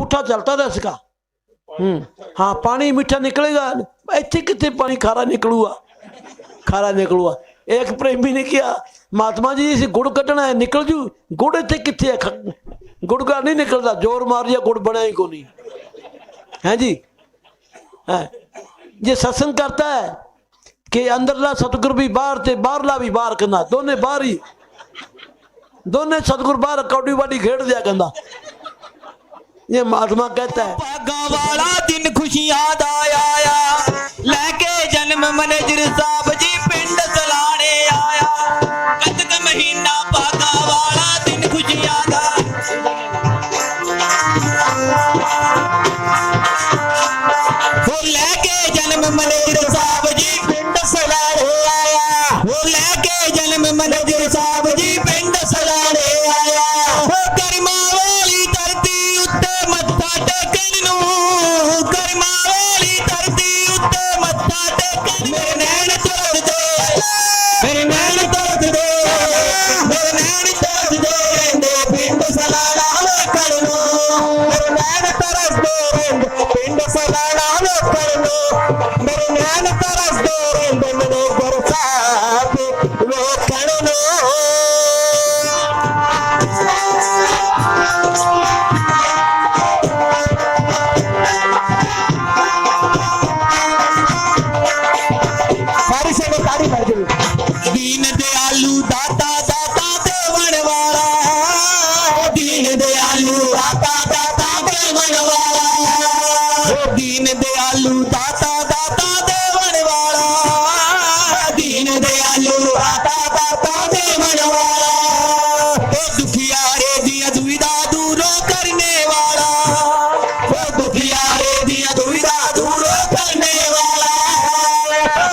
पुठा चलता था इसका। हाँ, पानी मीठा निकलेगा, इतने कितने पानी खारा निकलूगा, खारा निकलूगा। एक प्रेमी ने किया, महात्मा जी इसे गुड़ कटना है, निकल जू। गुड़ इतने कितने है, गुड़ का नहीं निकलता, जोर मार दिया गुड़ बना ही को नहीं है जी। है ये सत्संग करता है कि अंदरला सतगुरु भी बाहर थे, बाहरला भी बाहर करना, दोने बाहर ही, दोने सतगुरु बाहर कौड़ी वाड़ी घेर दिया करना। ये महात्मा कहता है भागा वाला दिन खुशियां दा आया, लेके जन्म मैनेजर साहब जी पिंड सलाने आया। कतक महीना भागा वाला दिन खुशियां दा, वो लेके जन्म मैनेजर साहब जी पिंड सलाने आया। वो लेके जन्म मैनेजर साहब जी पिंड सलाने आया। गरिमा वाली धरती उत्ते मत्था टेकण नूं, गरिमा वाली धरती उत्ते मत्था टेकण। मेरे नैन तरस दे, मेरे नैन तरस दे, मेरे नैन तरस दे रहिंदे पिंड सलाना वेखण नूं। मेरे नैन तरस दे रहिंदे पिंड सलाना वेखण नूं। मेरे नैन तरस दे रहिंदे मैनेजर साहब वेखण नूं। दीन दयालु दाता दाता देवन वाला, दीन दयालु दाता दाता देवन वाला, दीन दयालु दाता दाता देवन वाला, दीन दयालु दाता दाता देवन वाला। दुखियारे दिया दुविधा दूरों करने वाला, दुखियारे दिया दुविधा दूरों करने वाला।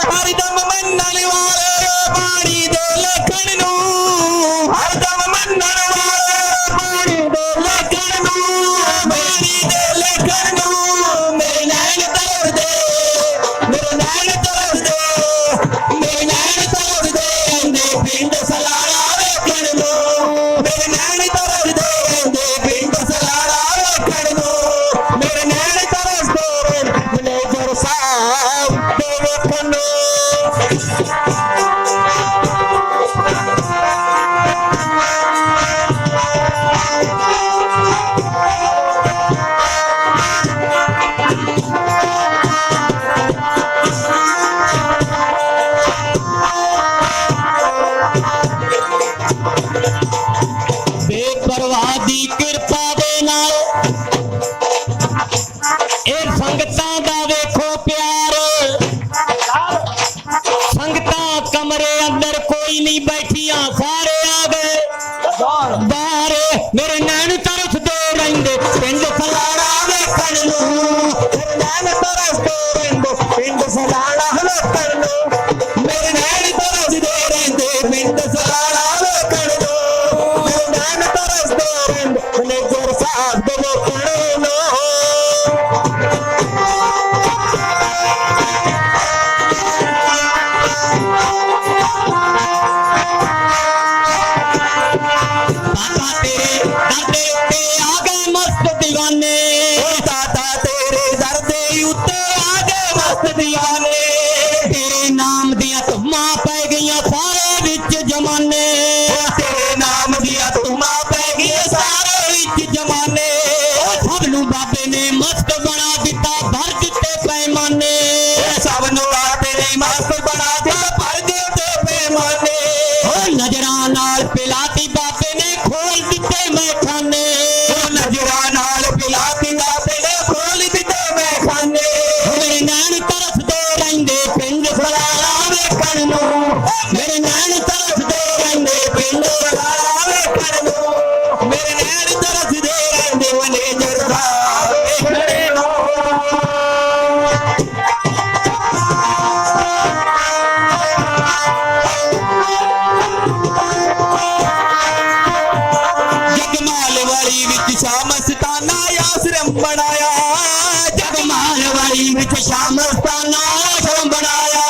हरदम मनन वाले पानी दे लखन नूं, हरदम मनन वाले पानी दे लखन नूं, पानी दे लखन नूं। मेरे नैन तरस दे, मेरे नैन तरस दे, मेरे नैन तरस दे रहिंदे पिंड सलाना वेखण नूं। मेरे नैन तरस दे रहिंदे पिंड सलाना वेखण नूं। मेरे नैन तरस दे रहिंदे मैनेजर साहब दे वेखण नूं। बेपरवाह दी किरपा दे नाल ए संगतां दा वेखो प्यार, संगतां कमरे अंदर कोई नहीं बैठियां, सारे आ गए बाहर। मेरे नैन तरस दे रहिंदे पिंड सलाना वेखण नूं, मेरे नैन तरस दे रहिंदे पिंड सलाना वेखण नूं। मेरे नैन तरस दे रहिंदे पिंड सलाना वेखण नूं। मेरे नैन तरस दे रहिंदे मैनेजर साहब दे वेखण नूं। दाते उत्ते आ गए मस्त दीवाने, दादा तेरे दर्दे उत्ते आ गए मस्त दीवाने। तेरे नाम दिया धुम्मां पै गईयां सारे विच जमाने, तेरे नाम दिया धुम्मां पै गईयां सारे विच जमाने। सबनू बाबे ने मस्त बना दिता, भर दिते पैमाने, सबनू बाबे ने मस्त बना दिता, भर दिते पैमाने। नजरां नाल पिलाती बाबे ने खोल दिते मैखाने, नजरां नाल पिलाती बाबे ने खोल दिते मैखाने। मेरे नैन तरस दे रहिंदे पिंड सलाना वेखण नूं, मेरे नैन तरस दे रहिंदे पिंड सलाना वेखण नूं। मेरे नैन तरस दे रहिंदे मैनेजर साहब वेखण नूं। जगमाल वाली विच शाह मस्ताना आश्रम बनाया, जगमाल वाली विच शाह मस्ताना आश्रम बनाया।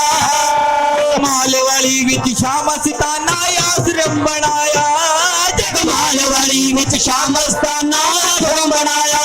जगमाल वाली विच शाह मस्ताना आश्रम बनाया, जगमाल वाली विच शाह मस्ताना आश्रम बनाया।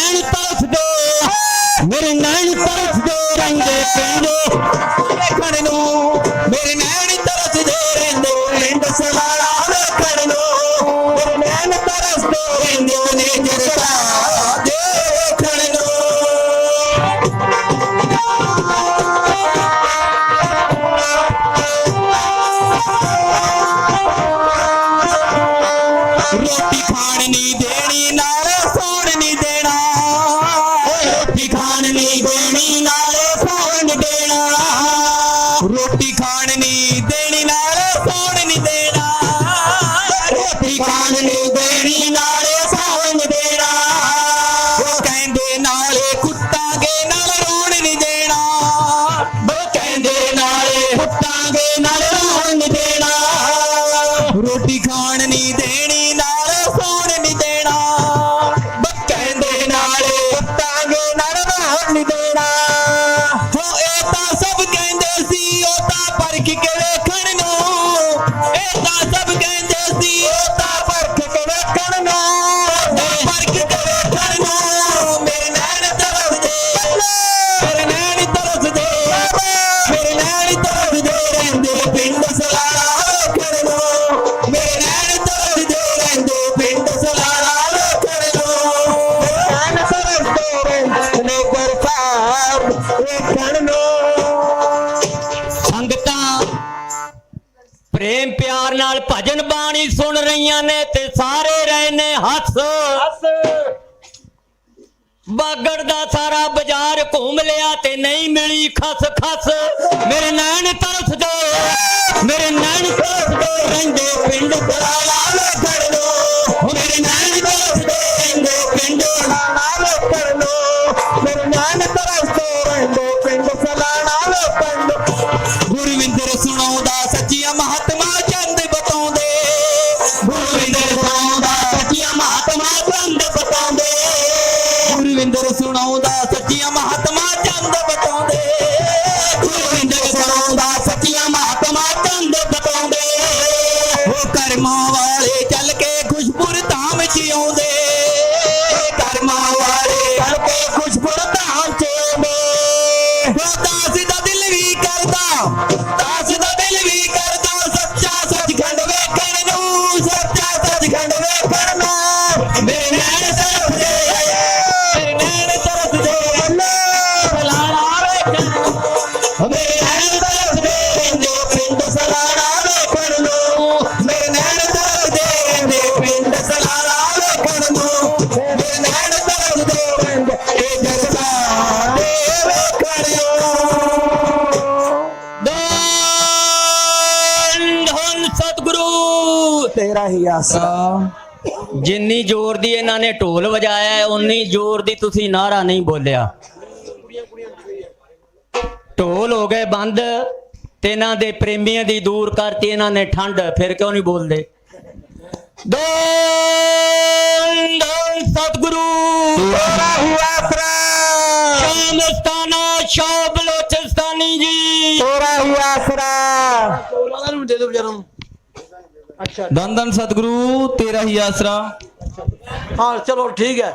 नैन तरसदे मेरे नैन तरसदे रहिंदे पिंड वेखण नूं मेरे नैन तरसदे रहिंदे पिंड सलाला वेखण नूं मेरे नैन तरसदे रहिंदे ने जरता दे वेखण नूं रोटी खाण नहीं देनी नाले सौण नहीं देना रोटी खाण नहीं देनी नाले सौण देना रोटी खाण नहीं देनी नाले सौण नहीं देना रोटी खाण नहीं देनी नाले सौण देना वो कहंदे नाले कुत्तांगे नाल रोण नहीं देना वो कहंदे नाले कुत्तांगे नाल रोण नहीं देना रोटी खाण नहीं देनी नाल सौण नहीं देना कहंदे नाले कुत्तांगे नाल रोण नहीं देना हो ए तां सब कहंदे सी ओ तां परख के वेखण नूं ए तां सब कहंदे सी ओ तां परख के वेखण नूं परख के वेखण नूं मेरे नैन तरसदे मेरे नैन तरसदे मेरे नैन तरसदे रहिंदे पिंड सलाला वेखण नूं मेरे नैन तरसदे रहिंदे पिंड सलाला वेखण नूं नैन तरसदे रहिंदे ने गुरसाब वेखण नूं ਸੰਗਤਾਂ ਪ੍ਰੇਮ ਪਿਆਰ ਨਾਲ ਭਜਨ ਬਾਣੀ ਸੁਣ ਰਹੀਆਂ ਨੇ ਤੇ ਸਾਰੇ ਰਹੇ ਨੇ ਹੱਸ ਬਾਗੜ ਦਾ ਸਾਰਾ ਬਾਜ਼ਾਰ ਘੁੰਮ ਲਿਆ ਤੇ ਨਹੀਂ ਮਿਲੀ ਖਸ ਖਸ ਮੇਰੇ ਨੈਣ ਤਰਸਦੇ ਮੇਰੇ ਨੈਣ ਤਰਸਦੇ ਰਹਿੰਦੇ ਪਿੰਡ ਸਲਾਲਾ ਵੇਖਣ ਨੂੰ ਮੇਰੇ ਨੈਣ ਤਰਸਦੇ ਰਹਿੰਦੇ ਪਿੰਡ ਸਲਾਲਾ ਵੇਖਣ ਨੂੰ ਮੇਰੇ ਨੈਣ ਤਰਸਦੇ ਰਹਿੰਦੇ ਪਿੰਡ ਸਲਾਲਾ ਵੇਖਣ ਨੂੰ ਗੁਰਵਿੰਦਰ ਸੁਣਾਉਂਦਾ ਸੱਚੀਆਂ ਮਹਾਤਮਾ ਚੰਦ ਬਤਾਉਂਦੇ ਗੁਰਵਿੰਦਰ ਸੁਣਾਉਂਦਾ ਸੱਚੀਆਂ ਮਹਾਤਮਾ ਚੰਦ ਬਤਾਉਂਦੇ ਗੁਰਵਿੰਦਰ ਸੁਣਾਉਂਦਾ ਸੱਚੀਆਂ ਮਹਾਤਮਾ ਚੰਦ ਬਤਾਉਂਦੇ ਗੁਰਵਿੰਦਰ ਸੁਣਾਉਂਦਾ ਸੱਚੀਆਂ ਮਹਾਤਮਾ ਚੰਦ ਬਤਾਉਂਦੇ ਉਹ ਕਰਮਾਂ ਵਾਲੇ ਚੱਲ ਕੇ ਖੁਸ਼ਪੁਰ ਧਾਮ ਚ ਆਉਂਦੇ ਕਰਮਾਂ ਵਾਲੇ ਚੱਲ ਕੇ ਖੁਸ਼ਪੁਰ ਧਾਮ ਚ ਆਉਂਦੇ ਉਹ ਦਾਸ ਦਾ ਦਿਲ ਵੀ ਕਰਦਾ ਦਾਸ ਦਾ ਦਿਲ ਵੀ ਕਰਦਾ ਸੱਚਾ ਸੱਚਖੰਡ ਵੇਖਣ ਨੂੰ ਸੱਚਾ ਸੱਚਖੰਡ ਵੇਖਣ ਨੂੰ ਮੇਰੇ ਨੈਣ ਤਰਸਦੇ ਮੇਰੇ ਨੈਣ ਤਰਸਦੇ ਸਲਾਲਾ ਵੇਖਣ ਨੂੰ ਮੇਰੇ ਨੈਣ ਤਰਸਦੇ ਰਹਿੰਦੇ ਪਿੰਡ ਸਲਾਲਾ ਵੇਖਣ ਨੂੰ ਮੇਰੇ ਨੈਣ ਤਰਸਦੇ ਰਹਿੰਦੇ ਪਿੰਡ ਸਲਾਲਾ ਵੇਖਣ ਨੂੰ ਮੇਰੇ ਨੈਣ ਤਰਸਦੇ ਰਹਿੰਦੇ ਇਹ ਜਗਤਾ ਦੇ ਵੇਖਣ ਨੂੰ ਧੰਨ ਸਤਿਗੁਰੂ ਤੇਰਾ ਹੀ ਆਸਰਾ ਜਿੰਨੀ ਜ਼ੋਰ ਦੀ ਇਹਨਾਂ ਨੇ ਢੋਲ ਵਜਾਇਆ ਹੈ ਉਨੀ ਜ਼ੋਰ ਦੀ ਤੁਸੀਂ ਨਾਰਾ ਨਹੀਂ ਬੋਲਿਆ ਢੋਲ ਹੋ ਗਏ ਬੰਦ ਤੇ ਇਹਨਾਂ ਦੇ ਪ੍ਰੇਮੀਆਂ ਦੀ ਦੂਰ ਕਰਤੀ ਇਹਨਾਂ ਨੇ ਠੰਡ ਫਿਰ ਕਿਉਂ ਨਹੀਂ ਬੋਲਦੇ ਧੰਨ ਸਤਿਗੁਰੂ ਤੇਰਾ ਹੀ ਆਸਰਾ ਸ਼ਾਮਸਤਾਨਾ ਸ਼ਾਹ ਬਲੋਚਿਸਤਾਨੀ ਜੀ ਤੇਰਾ ਹੀ ਆਸਰਾ ਉਹਨਾਂ ਨੂੰ ਦੇ ਦਿਓ ਵਿਚਾਰਾਂ ਨੂੰ अच्छा धन धन सतगुरु तेरा ही आसरा हाँ चलो ठीक है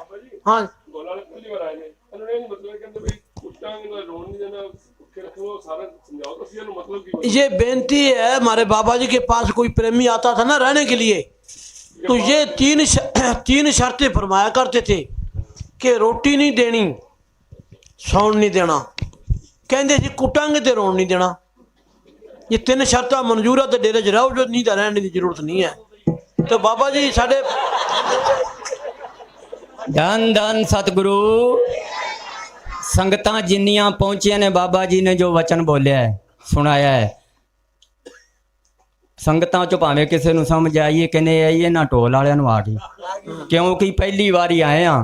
हाँ ये बेनती है हमारे बाबा जी के पास कोई प्रेमी आता था ना रहने के लिए तो ये तीन शर्तें फरमाया करते थे कि रोटी नहीं देनी सौण नहीं देना कहते जी कुटांगे तो रोन नहीं देना ये तीन शर्तां मंजूर है तो डेरे च रहो जो नहीं तो रहने की जरूरत नहीं है तो बाबा जी साढ़े धन धन सतगुरु संगतां जिन्नियां पहुंचियां ने बाबा जी ने जो वचन बोलिया है सुनाया है संगतां चो भावें किसी नूं समझ आईए कि नहीं आईए ना ढोल वालियां नूं आ गई क्योंकि पहली वारी आए हाँ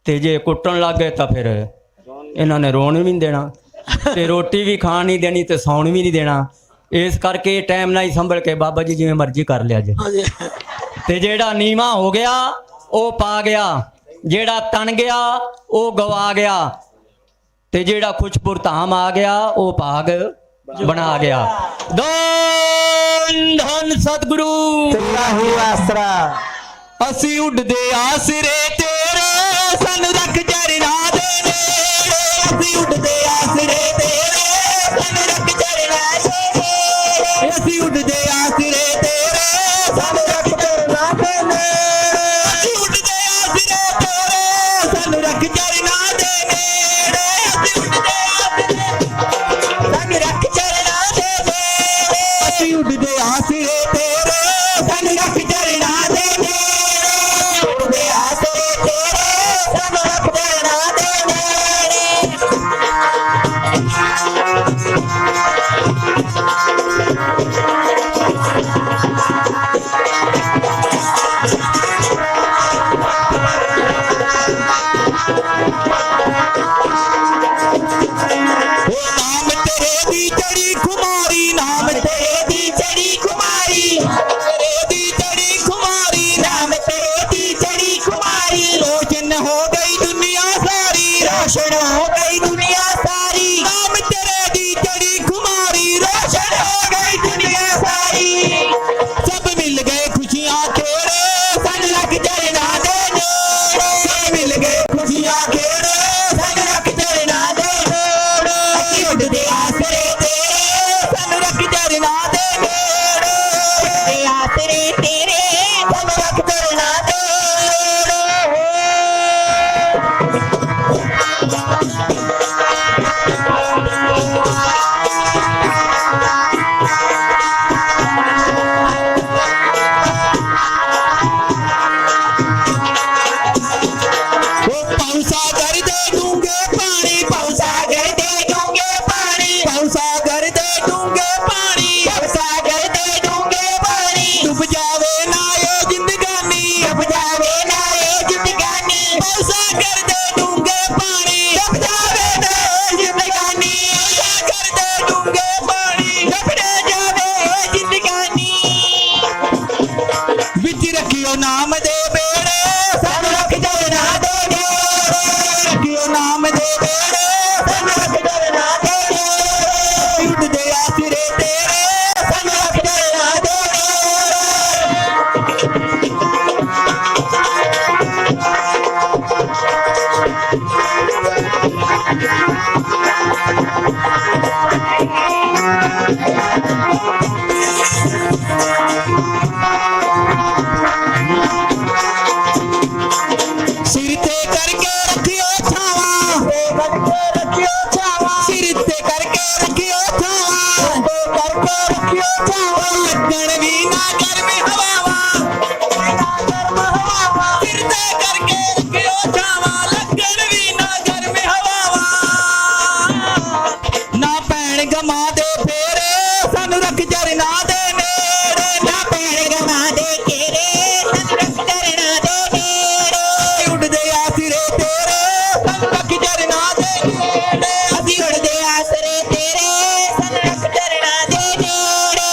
ते जे कुट्टन लग गए तो फिर इन्हां ने रोन भी नहीं देना ते रोटी भी खाण नहीं देनी ते सौण भी नहीं देना इस करके टाइम ना ही संभल के बाबा जी जिवें मर्जी कर लिया जे ते जेड़ा नीवा हो गया वो पा गया जेड़ा तन गया वो गवा गया ते जेड़ा खुशपुर धाम आ गया वो भाग बना गया धन धन सतगुरु तेरा ही आसरा असी उड़दे आसरे तेरे ਸਾਨੂੰ ਰੱਖ ਚਰਨਾਂ ਦੇ ਨੇੜੇ ਅਸੀਂ ਉੱਡਦੇ ਸਾਨੂੰ ਰੱਖ ਚਰਨਾਂ ਦੇ ਨੇੜੇ ਅਸੀਂ ਉੱਡਦੇ ਆਸਰੇ ਤੇਰੇ ਸਾਨੂੰ ਰੱਖ ਚਰਨਾਂ ਦੇ ਨੇੜੇ ਉੱਡਦੇ ਆਸਰੇ ਤੇਰੇ ਸਾਨੂੰ ਰੱਖ ਚਰਨਾਂ ਦੇ ਨੇੜੇ ਨਾਮ ਤੇਰੇ ਦੀ ਚੜੀ ਖੁਮਾਰੀ ਨਾਮ ਤੇਰੇ ਦੀ ਚੜੀ ਖੁਮਾਰੀ ਤੇਰੇ ਦੀ ਚੜੀ ਖੁਮਾਰੀ ਨਾਮ ਤੇਰੇ ਦੀ ਚੜੀ ਖੁਮਾਰੀ ਰੋਸ਼ਨ ਹੋ ਗਈ ਦੁਨੀਆ ਸਾਰੀ ਰੋਸ਼ਨ ਹੋ ਗਈ ਦੁਨੀਆ ਸਾਰੀ ਨਾਮ ਤੇਰੇ ਦੀ ਚੜੀ ਖੁਮਾਰੀ ਰੋਸ਼ਨ ਹੋ ਗਈ ਦੁਨੀਆ ਸਾਰੀ ਸਭ ਮਿਲ ਗਏ ਖੁਸ਼ੀਆਂ ਖੇੜੇ ਸਾਨੂੰ ਰੱਖ ਚਰਨਾਂ ਦੇ ਨੇੜੇ ਸਭ ਮਿਲ ਗਏ ਖੁਸ਼ੀਆਂ ਖੇੜੇ ਸਾਨੂੰ ਰੱਖ ਚਰਨਾਂ ਦੇ ਨੇੜੇ ਅਸੀਂ ਉੱਡਦੇ ਆਸਰੇ ਤੇਰੇ ਸਾਨੂੰ ਰੱਖ ਚਰਨਾਂ ਦੇ ਨੇੜੇ ਉੱਡਦੇ ਆਸਰੇ ਤੇਰੇ ਸਾਨੂੰ ਰੱਖ ਚਰਨਾਂ ਦੇ ਸਾਗਰ ਦੇ ਡੂੰਘੇ ਪਾਣੀ ਸਾਗਰ ਦੇ ਡੂੰਘੇ ਪਾਣੀ ਸਾਗਰ ਦੇ ਡੂੰਘੇ ਪਾਣੀ ਸਾਗਰ ਦੇ ਡੂੰਘੇ ਪਾਣੀ ਡੁੱਬ ਜਾਵੇ ਨਾ ਇਹ ਜ਼ਿੰਦਗਾਨੀ ਡੁੱਬ ਜਾਵੇ ਨਾ ਇਹ ਜ਼ਿੰਦਗਾਨੀ ਸਾਗਰ ਦੇ ਡੂੰਘੇ ਪਾਣੀ ਡੁੱਬ ਜਾਵੇ ਨਾ ਇਹ ਜ਼ਿੰਦਗਾਨੀ ਸਾਗਰ ਦੇ ਡੂੰਘੇ ਪਾਣੀ ਡੁੱਬ ਜਾਵੇ ਇਹ ਜ਼ਿੰਦਗਾਨੀ ਵਿੱਚ ਰੱਖਿਓ ਨਾਮ ਦੇ ਬੇੜੇ ਸਾਨੂੰ ਰੱਖ ਚਰਨਾਂ ਦੇ ਰੱਖਿਓ ਨਾਮ ਦੇ ਬੇੜੇ ਸਾਨੂੰ ਰੱਖ ਚਰਨਾਂ ਦੇ ਨੇੜੇ ਉੱਡਦੇ ਆਸਰੇ ਤੇਰੇ ਸਾਨੂੰ ਰੱਖ ਚਰਨਾਂ ਦੇ ਸਿਰ ਤੇ ਕਰਕੇ ਰੱਖਿਓ ਛਾਵਾਂ ਸਿਰ ਤੇ ਕਰਕੇ ਰੱਖਿਓ ਛਾਵਾਂ ਲੱਗਣ ਵੀ ਨਾ ਗਰਮੀ ਹਵਾਵਾਂ ਸਿਰ ਤੇ ਕਰਕੇ ਰੱਖਿਓ ਛਾਵਾਂ ਲੱਗਣ ਵੀ ਨਾ ਗਰਮੀ ਹਵਾਵਾਂ ਨਾ ਪੈਣ ਗਮਾਂ ਦੇ ਫੇਰੇ ਸਾਨੂੰ ਰੱਖ ਚਰਨਾਂ ਦੇ ਨੇੜੇ ਨਾ ਪੈਣ ਗਮਾਂ ਦੇ ਘੇਰੇ ਸਾਨੂੰ ਰੱਖ ਚਰਨਾਂ ਦੇ ਨੇੜੇ ਉੱਡਦੇ ਆਸਰੇ ਤੇਰੇ ਸਾਨੂੰ ਰੱਖ ਚਰਨਾਂ ਦੇ ਨੇੜੇ ਅਸੀਂ ਉੱਡਦੇ ਆਸਰੇ ਤੇਰੇ ਸਾਨੂੰ ਰੱਖ ਚਰਨਾਂ ਦੇ ਨੇੜੇ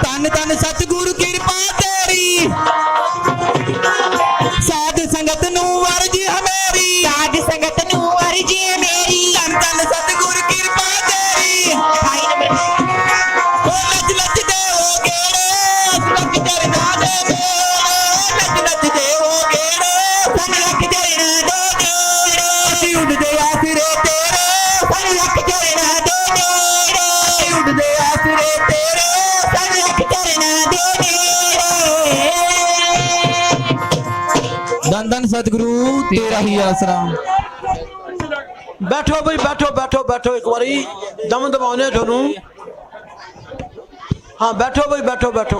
ਧੰਨ ਧੰਨ ਸਤਿਗੁਰੂ ਕਿਰਪਾ ਤੇਰੀ ਸਾਧ ਸੰਗਤ ਨੂੰ ਵਰਜੀ ਹਮੇਰੀ ਸਾਧ ਸੰਗਤ ਨੂੰ ਵਰਜੀ ਮੇਰੀ ਧੰਨ ਧੰਨ ਸਤਿਗੁਰੂ ਕਿਰਪਾ ਤੇਰੀ ਓ ਲੱਜ ਲੱਜ ਦੇ ਹੋ ਗੇੜੇ ਰੱਖ ਚਰਨਾਂ ਦੇ ਨੇੜੇ ਲੱਜ ਲੱਜ ਦੇ ਹੋ ਗੇੜੇ ਸਾਨੂੰ ਰੱਖ ਚਰਨਾਂ ਦੇ ਨੇੜੇ ਅਸੀਂ ਉੱਡਦੇ ਆਸਰੇ ਤੇਰੇ ਸਾਨੂੰ ਰੱਖ ਚਰਨਾਂ ਦੇ ਨੇੜੇ ਅਸੀਂ ਉੱਡਦੇ ਆਸਰੇ ਤੇਰੇ ਸਾਨੂੰ ਰੱਖ ਚਰਨਾਂ ਦੇ ਨੇੜੇ ਧੰਨ ਧੰਨ ਸਤਿਗੁਰੂ ਤੇਰਾ ਹੀ ਆਸਰਾ बैठो भाई बैठो बैठो बैठो एक बारी दम दबाने थोनू हाँ बैठो भाई बैठो बैठो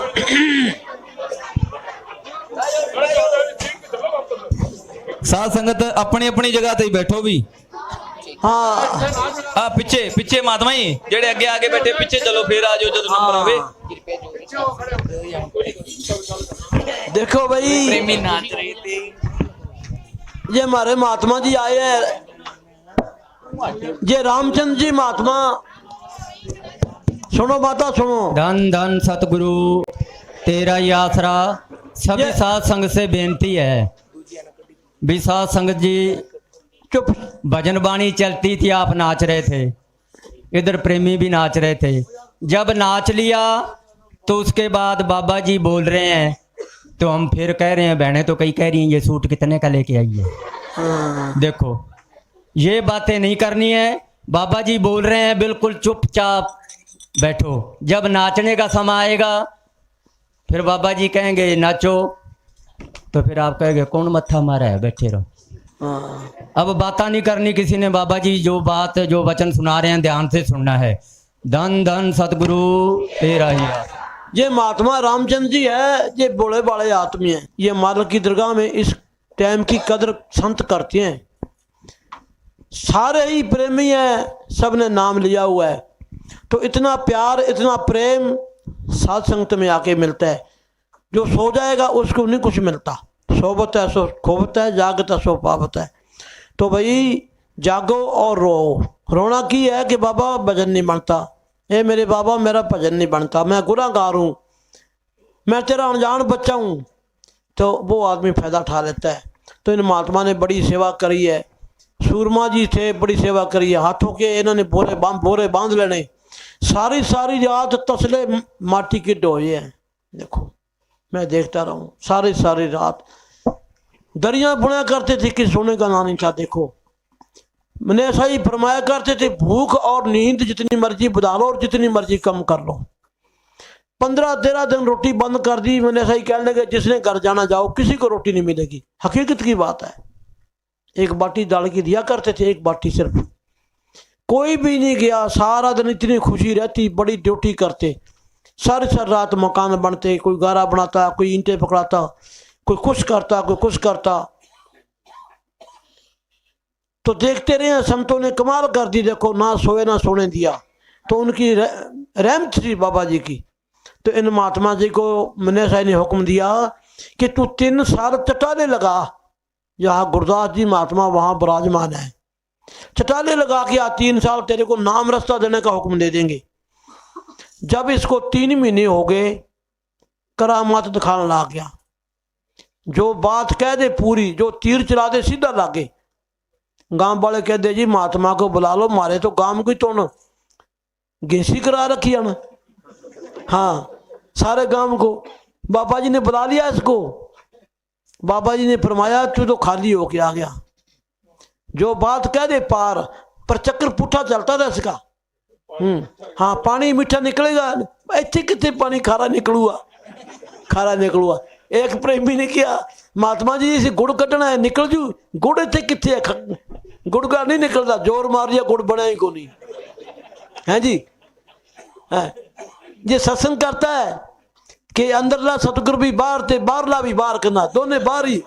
साध संगत अपनी अपनी जगह ते ही बैठो भी हाँ आ पीछे पीछे महात्मा जी जेड़े अगे आगे बैठे पीछे चलो फिर आ जाओ जब नंबर आवे देखो भाई प्रेमी नाच रहे थे ये हमारे महात्मा जी आए हैं ये रामचंद्र जी महात्मा सुनो माता सुनो धन धन सतगुरु तेरा ही आसरा सभी ये- साध संग से बेनती है भी साध संगत जी चुप भजन बाणी चलती थी आप नाच रहे थे इधर प्रेमी भी नाच रहे थे जब नाच लिया तो उसके बाद बाबा जी बोल रहे हैं तो हम फिर कह रहे हैं बहनें तो कई कह रही हैं ये सूट कितने का लेके आई है। देखो ये बातें नहीं करनी है बाबा जी बोल रहे हैं बिल्कुल चुपचाप बैठो, जब नाचने का समय आएगा फिर बाबा जी कहेंगे नाचो, तो फिर आप कहेंगे कौन मत्था मारा है, बैठे रहो। हाँ अब बातें नहीं करनी किसी ने, बाबा जी जो बात जो वचन सुना रहे हैं ध्यान से सुनना है। धन धन सतगुरु तेरा ही हाथ। ये महात्मा रामचंद्र जी है, ये बोले बाले आदमी हैं। ये मालिक की दरगाह में इस टाइम की कदर संत करते हैं, सारे ही प्रेमी हैं, सब ने नाम लिया हुआ है। तो इतना प्यार इतना प्रेम साध संगत में आके मिलता है। जो सो जाएगा उसको नहीं कुछ मिलता, सोबत है सो खोबत है, जागत है सो पावत है। तो भाई जागो और रो। रोना की है कि बाबा भजन नहीं बनता, ए मेरे बाबा मेरा भजन नहीं बनता, मैं गुनाहगार हूँ, मैं तेरा अनजान बच्चा हूँ। तो वो आदमी फ़ायदा उठा लेता है। तो इन महात्मा ने बड़ी सेवा करी है, सूरमा जी थे, बड़ी सेवा करी है। हाथों के इन्होंने बोरे बांध लेने, सारी सारी रात तसले माटी के ढोए हैं। देखो मैं देखता रहूँ सारी सारी रात, दरिया बुना करते थे कि सोने का ना नहीं था। देखो मैंने ऐसा ही फरमाया करते थे, भूख और नींद जितनी मर्जी बुझा लो और जितनी मर्जी कम कर लो। 15-13 दिन रोटी बंद कर दी। मैंने ऐसा ही कहने लगे जिसने घर जाना जाओ, किसी को रोटी नहीं मिलेगी। हकीकत की बात है। एक बाटी दाल की दिया करते थे, एक बाटी सिर्फ, कोई भी नहीं गया। सारा दिन इतनी खुशी रहती, बड़ी ड्यूटी करते, सारी रात मकान बनते, कोई गारा बनाता, कोई ईंटें पकड़ाता, कोई कुछ करता, कोई कुछ करता। तो देखते रहे संतों ने कमाल कर दी। देखो ना सोए ना सोने दिया। तो उनकी रहमत थी बाबा जी की। तो इन महात्मा जी को मैंने साहब ने हुक्म दिया कि तू 3 साल चटाले लगा, जहाँ गुरदास जी महात्मा वहाँ विराजमान है, चटाले लगा के 3 साल तेरे को नाम रास्ता देने का हुक्म दे देंगे। जब इसको 3 महीने हो गए, करामात दिखाने लग गया। जो बात कह दे पूरी, जो तीर चला दे सीधा लागे। गांव वाले कह दे जी महात्मा को बुला लो, मारे तो गांव की तो गेसी करा रखी है ना। हाँ सारे गांव को बाबा जी ने बुला लिया इसको। बाबा जी ने फरमाया तू तो खाली होके आ गया, जो बात कह दे पार, पर चक्कर पुठा चलता था इसका। हाँ पानी मीठा निकलेगा, इतने कितने पानी खारा निकलूगा, खारा निकलूगा। एक प्रेमी ने किया, महात्मा जी से गुड़ कटना है, निकल जू। गुड़ इतने कितने है, गुड़ का नहीं निकलता, जोर मार दिया गुड़ बना ही को नहीं है जी। है ये सत्संग करता है कि अंदरला सतगुर भी बाहर थे, बाहरला भी बाहर करना, दोने बाहर ही,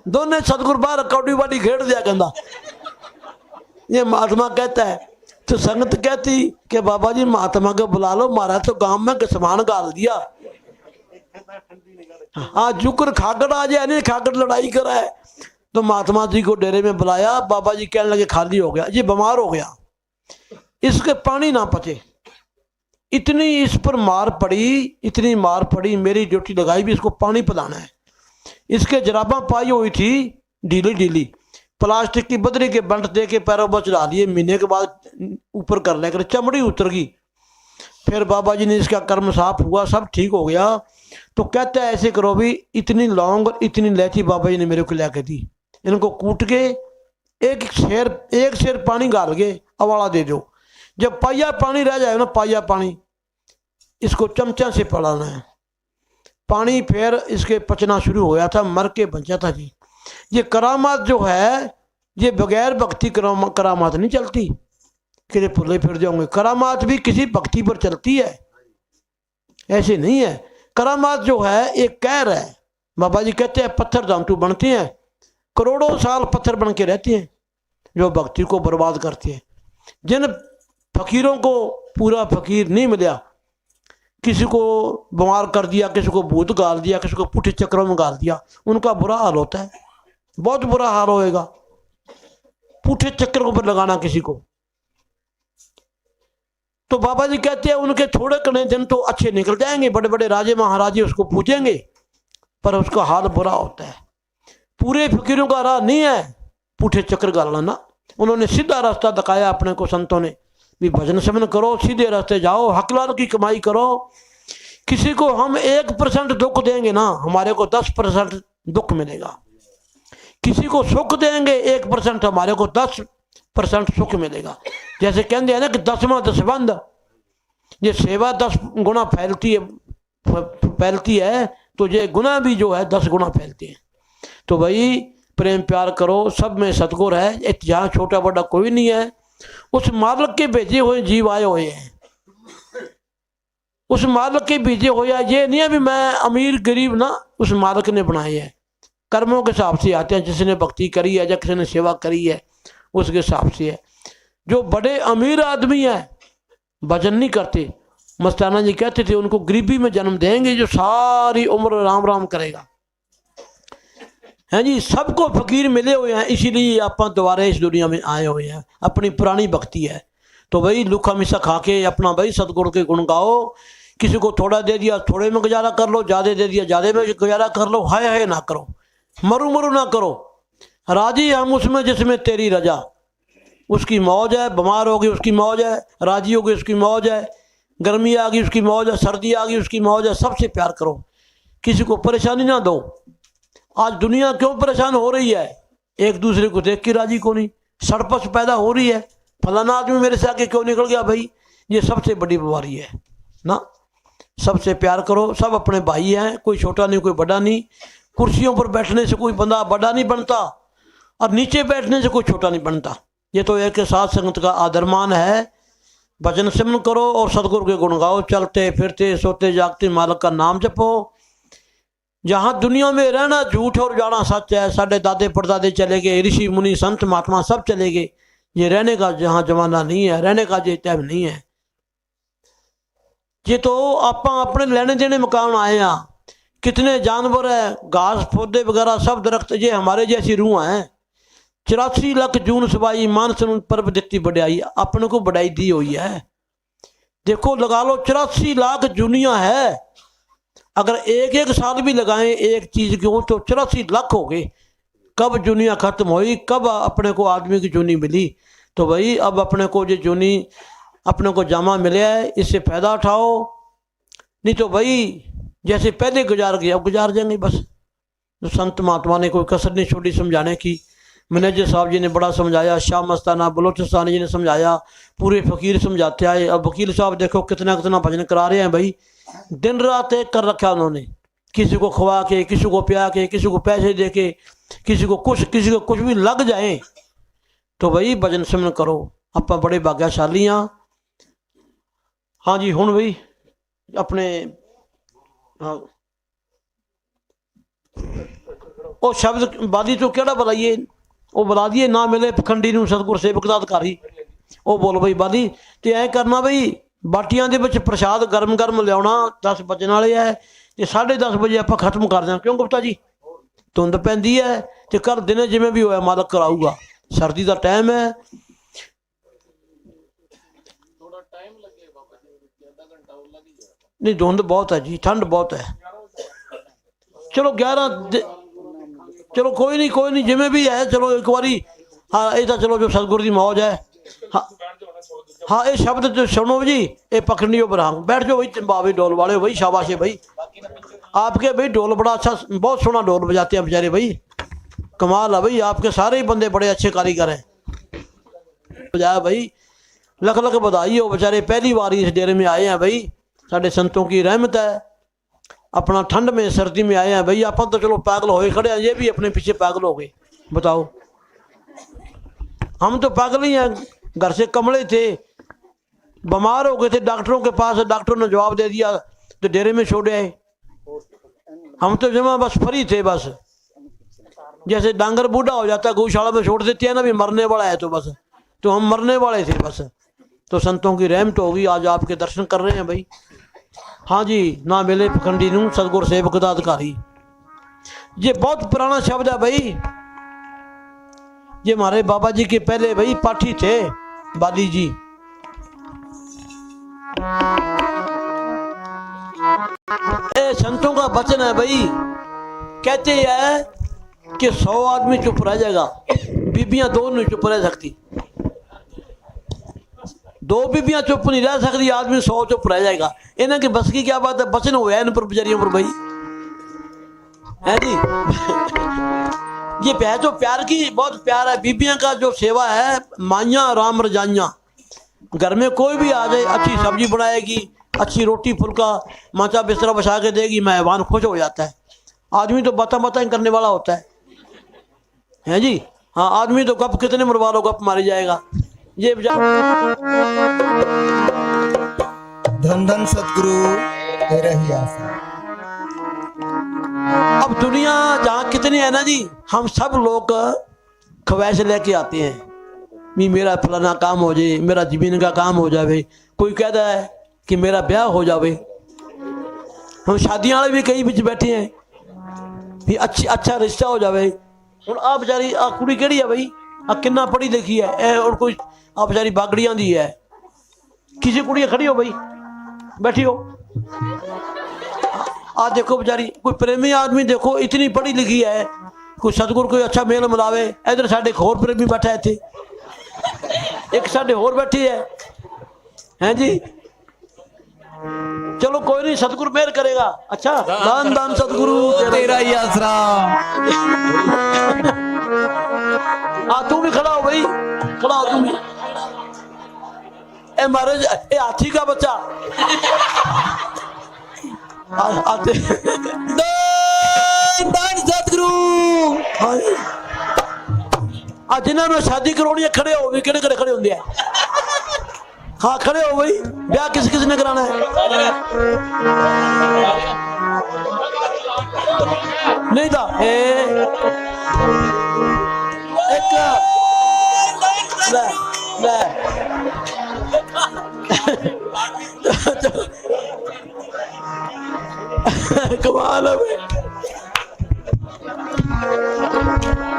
दोने सतगुर बाहर कौड़ी वाड़ी घेर दिया कहना। ये महात्मा कहता है। तो संगत कहती कि बाबा जी महात्मा को बुला लो, मारा तो गांव में सामान गाल दिया। हाँ जुकर खागड़ आ जाए, नहीं खागड़ लड़ाई करा है। तो महात्मा जी को डेरे में बुलाया। बाबा जी कहने लगे खाली हो गया, ये बीमार हो गया, इसके पानी ना पचे। इतनी इस पर मार पड़ी, इतनी मार पड़ी, मेरी ड्यूटी लगाई भी इसको पानी पिलाना है। इसके जराबा पाई हुई थी ढीली ढीली, प्लास्टिक की बदरी के बंट दे के पैरों पर चढ़ा दिए। महीने के बाद ऊपर कर लेकर चमड़ी उतर गई। फिर बाबा जी ने इसका कर्म साफ हुआ, सब ठीक हो गया। तो कहता है ऐसे करो भी, इतनी लौंग और इतनी इलायची बाबा जी ने मेरे को लेकर दी, इनको कूट के एक शेर पानी गाल के अवाड़ा दे दो। जब पाया पानी रह जाए ना, पाया पानी, इसको चमचा से पड़ाना है पानी। फिर इसके पचना शुरू हो गया था, मर के बचा था जी। ये करामात जो है, ये बगैर भक्ति करामात नहीं चलती कि भुले फिर जाओगे। करामात भी किसी भक्ति पर चलती है, ऐसे नहीं है। करामात जो है एक कहर है। बाबा जी कहते हैं पत्थर दांतू बनते हैं, करोड़ों साल पत्थर बन के रहते हैं, जो भक्ति को बर्बाद करते हैं। जिन फकीरों को पूरा फकीर नहीं मिला, किसी को बीमार कर दिया, किसी को भूत गाल दिया, किसी को पुठे चक्रों में गाल दिया, उनका बुरा हाल होता है, बहुत बुरा हाल होएगा। पुठे चक्रों पर लगाना किसी को। तो बाबा जी कहते हैं उनके थोड़े कने दिन तो अच्छे निकल जाएंगे, बड़े बड़े राजे महाराजे उसको पूछेंगे, पर उसका हाल बुरा होता है। पूरे फकीरों का राह नहीं है पुठे चक्र गालना। उन्होंने सीधा रास्ता दिखाया अपने को संतों ने, भी भजन समन करो, सीधे रास्ते जाओ, हकलाल की कमाई करो। किसी को हम 1% दुख देंगे ना, हमारे को 10% दुख मिलेगा। किसी को सुख देंगे 1%, हमारे को % सुख मिलेगा। जैसे कहते हैं ना कि 10वां दसबंध, ये सेवा 10 गुना फैलती है तो ये गुना भी जो है 10 गुना फैलते हैं। तो भाई प्रेम प्यार करो, सब में सतगुर है, जहाँ छोटा बड़ा कोई नहीं है। उस मालिक के भेजे हुए जीव आए हुए हैं, उस मालिक के भेजे हुए, ये नहीं है भी मैं अमीर गरीब ना, उस मालिक ने बनाए हैं। कर्मों के हिसाब से आते हैं, जिसने भक्ति करी है या किसी ने सेवा करी है उसके हिसाब से है। जो बड़े अमीर आदमी हैं भजन नहीं करते, मस्ताना जी कहते थे उनको गरीबी में जन्म देंगे जो सारी उम्र राम राम करेगा। हैं जी, सबको फकीर मिले हुए हैं, इसीलिए आप दोबारा इस दुनिया में आए हुए हैं, अपनी पुरानी भक्ति है। तो भाई लुखा मिसा खा के अपना भाई सतगुरु के गुण गाओ। किसी को थोड़ा दे दिया थोड़े में गुजारा कर लो, ज़्यादा दे दिया ज़्यादा में गुजारा कर लो, हाय हाय ना करो, मरु मरु ना करो। राजी हम उसमें जिसमें तेरी रजा, उसकी मौज है, बीमार होगी उसकी मौज है, राजी होगी उसकी मौज है, गर्मी आ गई उसकी मौज है, सर्दी आ गई उसकी मौज है। सबसे प्यार करो, किसी को परेशानी ना दो। आज दुनिया क्यों परेशान हो रही है? एक दूसरे को देख के राजी को नहीं, सड़पस पैदा हो रही है, फलाना आदमी मेरे से आके क्यों निकल गया। भाई ये सबसे बड़ी बीमारी है ना। सबसे प्यार करो, सब अपने भाई हैं, कोई छोटा नहीं कोई बड़ा नहीं। कुर्सियों पर बैठने से कोई बंदा बड़ा नहीं बनता और नीचे बैठने से कोई छोटा नहीं बनता। ये तो एक साथ संगत का आदरमान है। भजन सिमरन करो और सतगुरु के गुण गाओ, चलते फिरते सोते जागते मालिक का नाम जपो। जहाँ दुनिया में रहना झूठ और जाना सच है। साढ़े दादे परदादे चले गए, ऋषि मुनि संत महात्मा सब चले गए। ये रहने का जहाँ जमाना नहीं है, रहने का ये टाइम नहीं है। ये तो आप अपने लेने देने मकान आए हैं। कितने जानवर है, घास पौधे वगैरह सब दरख्त, ये हमारे जैसी रूह हैं। 84 लाख जून सवाई मानस पर्व दिखती बढ़ाई, अपने को बढ़ाई दी हुई है। देखो लगा लो 84 लाख दुनिया है, अगर एक एक साल भी लगाएं एक चीज को तो 84 लाख हो गए। कब दुनिया खत्म हुई, कब अपने को आदमी की जूनी मिली। तो भाई अब अपने को जो जूनी अपने को जामा मिले है, इससे फायदा उठाओ। नहीं तो भाई जैसे पहले गुजार गया अब गुजार जाएंगे बस। तो संत महात्मा ने कोई कसर नहीं छोड़ी समझाने की। मैनेजर साहब जी ने बड़ा समझाया, शाह मस्ताना बलोचिस्तानी जी ने समझाया, पूरे फकीर समझाते आए। अब वकील साहब देखो कितना कितना भजन करा रहे हैं भाई, दिन रात एक कर रखा उन्होंने। किसी को खवा के, किसी को प्या के, किसी को पैसे दे के, किसी को कुछ भी लग जाए। तो भाई भजन सिमरन करो, आप बड़े भाग्यशाली हाँ। हाँ जी हुण भाई अपने हाँ वो शब्द बादी तो केड़ा बुलाइए, वो बुला दिए ना मिले पखंडी नूं सतगुर सेवक दा अधिकारी। वो बोल भाई बादी तो ऐ करना भाई बाटियां दे विच प्रसाद गर्म गर्म लियाना, 10 बजन वाले है ते 10:30 बजे आप खत्म कर दें। क्यों गुप्ता जी धुंध पैंदी है तो कल दिन जिमें भी होया मालक कराऊगा। सर्दी का टाइम है, नहीं धुंध बहुत है जी, ठंड बहुत है। चलो 11 चलो कोई नहीं जिमें भी है, चलो एक बारी हाँ ये तो चलो जो सतगुरु की मौज है। हाँ ये शब्द जो सुनो जी, ये पकड़नी बरांग बैठ जाओ भाई, बाबे ढोल वाले भाई, शाबाश है भाई आपके भाई। ढोल बड़ा अच्छा, बहुत सोना ढोल बजाते हैं बेचारे भाई, कमाल है भाई। आपके सारे ही बंदे बड़े अच्छे कारीगर हैं। बजाया भाई, लख लख बधाई हो बेचारे, पहली बार इस डेरे में आए हैं भाई। साढ़े संतों की रहमत है, अपना ठंड में सर्दी में आए हैं भाई। आप तो चलो पागल होए खड़े हैं, ये भी अपने पीछे पागल हो गए। बताओ हम तो पागल ही हैं, घर से कमले थे, बीमार हो गए थे, डॉक्टरों के पास, डॉक्टरों ने जवाब दे दिया तो डेरे में छोड़ आए। हम तो जमा बस फ्री थे, बस जैसे डांगर बूढ़ा हो जाता है गौशाला में छोड़ देती है ना, भी मरने वाला है तो बस, तो हम मरने वाले थे बस। तो संतों की रहमत होगी, आज आपके दर्शन कर रहे हैं भाई। हाँ जी, ना मिले पखंडी नूं सतगुर सेवक दा अधिकारी, ये बहुत पुराना शब्द है भाई। ये हमारे बाबा जी के पहले भाई पाठी थे बाली जी। ए संतों का वचन है भाई, कहते हैं कि 100 आदमी चुप रह जाएगा, बीबियां 2 नहीं चुप रह सकती। 2 बीबियां चुप नहीं रह सकती, आदमी 100 चुप रह जाएगा। इन्हें की बस की क्या बात है, वचन हुआ है इन पर बेचारियों पर भाई, है जी। ये है तो प्यार की बहुत प्यार है। बीबियां का जो सेवा है, माइयां राम रजाइयां। घर में कोई भी आ जाए, अच्छी सब्जी बनाएगी, अच्छी रोटी फुल्का माचा बिस्तरा बचा के देगी, मेहमान खुश हो जाता है। आदमी तो बाता बाता करने वाला होता है जी। हाँ, आदमी तो गप कितने मरवा लो, गप मारी जाएगा। ये धन धन सतगुरु तेरा ही आसरा। अब दुनिया जहाँ कितनी है ना जी, हम सब लोग ख्वाहिश लेके आते हैं भी मेरा फलाना काम हो जाए, मेरा जमीन का काम हो जाए। कोई कहता है कि मेरा ब्याह हो जाए। हम शादियां वाले भी कई बिच बैठे हैं भी अच्छा रिश्ता हो जाए। हूँ आ बेचारी आ कुड़ी केड़ी है भाई, आ किन्ना पढ़ी लिखी है ए, और कोई आ बेचारी बागड़ियां दी है। किसी कुड़ी खड़ी हो भाई, बैठी हो। आ देखो बेचारी कोई प्रेमी आदमी देखो, इतनी पढ़ी लिखी है, कोई सतगुरु कोई अच्छा मेल मिलावे। इधर साढ़े होर प्रेमी बैठा है, इतने एक साढ़े होर बैठी है जी। चलो कोई नहीं, सतगुरु मेहर करेगा। अच्छा, दान दान सतगुरु तेरा ही आसरा। हाँ तू भी खड़ा हो भाई, खड़ा हो तू भी। ए महाराज, ए हाथी का बच्चा आते दान सतगुरु। आज जिन्होंने शादी करवानी है खड़े हो भी, केड़े खड़े होंगे। हाँ खड़े हो भाई, ब्याह किस ने कराना है? नहीं था एक ले ले कमाल है भाई।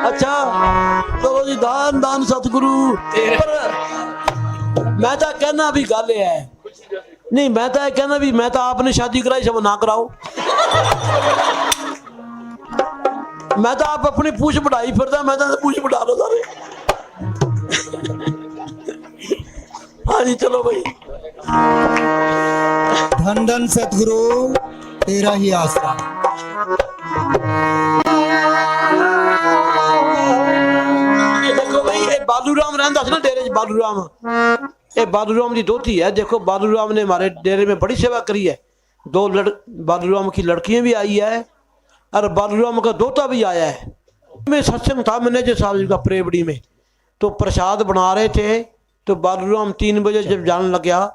अच्छा चलो जी, दान दान सतगुरु। पर मैं तो कहना भी गल है नहीं, मैं तो कहना भी मैं तो आपने शादी कराई, सब ना कराओ। मैं तो आप अपनी पूछ बढ़ाई फिरदा, मैं तो पूछ बढ़ा लो सारे। हाँ जी चलो भाई। धन धन सतगुरु तेरा ही आसरा। देखो भाई, ये बालूराम रहता ना डेरे च। बालूराम, ये बालूराम की दोती है। देखो बालूराम ने हमारे डेरे में बड़ी सेवा करी है। बालूराम की लड़कियां भी आई है और बालूराम का दोता भी आया है। मैं सत्संग था मैनेजर साहब जी का प्रेबड़ी में, तो प्रसाद बना रहे थे। तो बालूराम 3 बजे जब जाने लग गया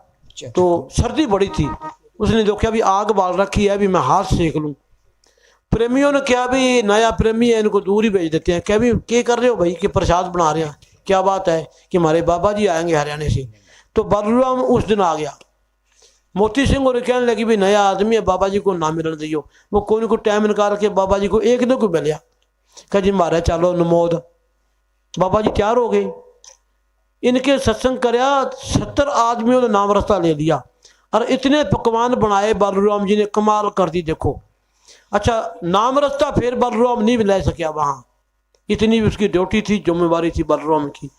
तो सर्दी बड़ी थी। उसने देखा भी आग बाल रखी है, भी मैं हाथ सेक लूँ। प्रेमियों ने क्या भी नया प्रेमी है, इनको दूर ही भेज देते हैं। क्या भी क्या कर रहे हो भाई कि प्रसाद बना रहे हैं, क्या बात है कि हमारे बाबा जी आएंगे हरियाणा से। तो बालूराम उस दिन आ गया। मोती सिंह और कहने लगी भी नया आदमी है, बाबा जी को ना मिलने दियो। वो कोई को टाइम निकाल के बाबा जी को एक दिन को मिलिया। कह जी मारे चलो नमोद। बाबा जी तैयार हो गए, इनके सत्संग करया। 70 आदमियों ने नाम रास्ता ले लिया और इतने पकवान बनाए बालूराम जी ने, कमाल कर दी। देखो अच्छा, नाम रास्ता फिर बालूराम नहीं ले सकिया वहाँ, इतनी भी उसकी ड्यूटी थी, जिम्मेवारी थी बालूराम की।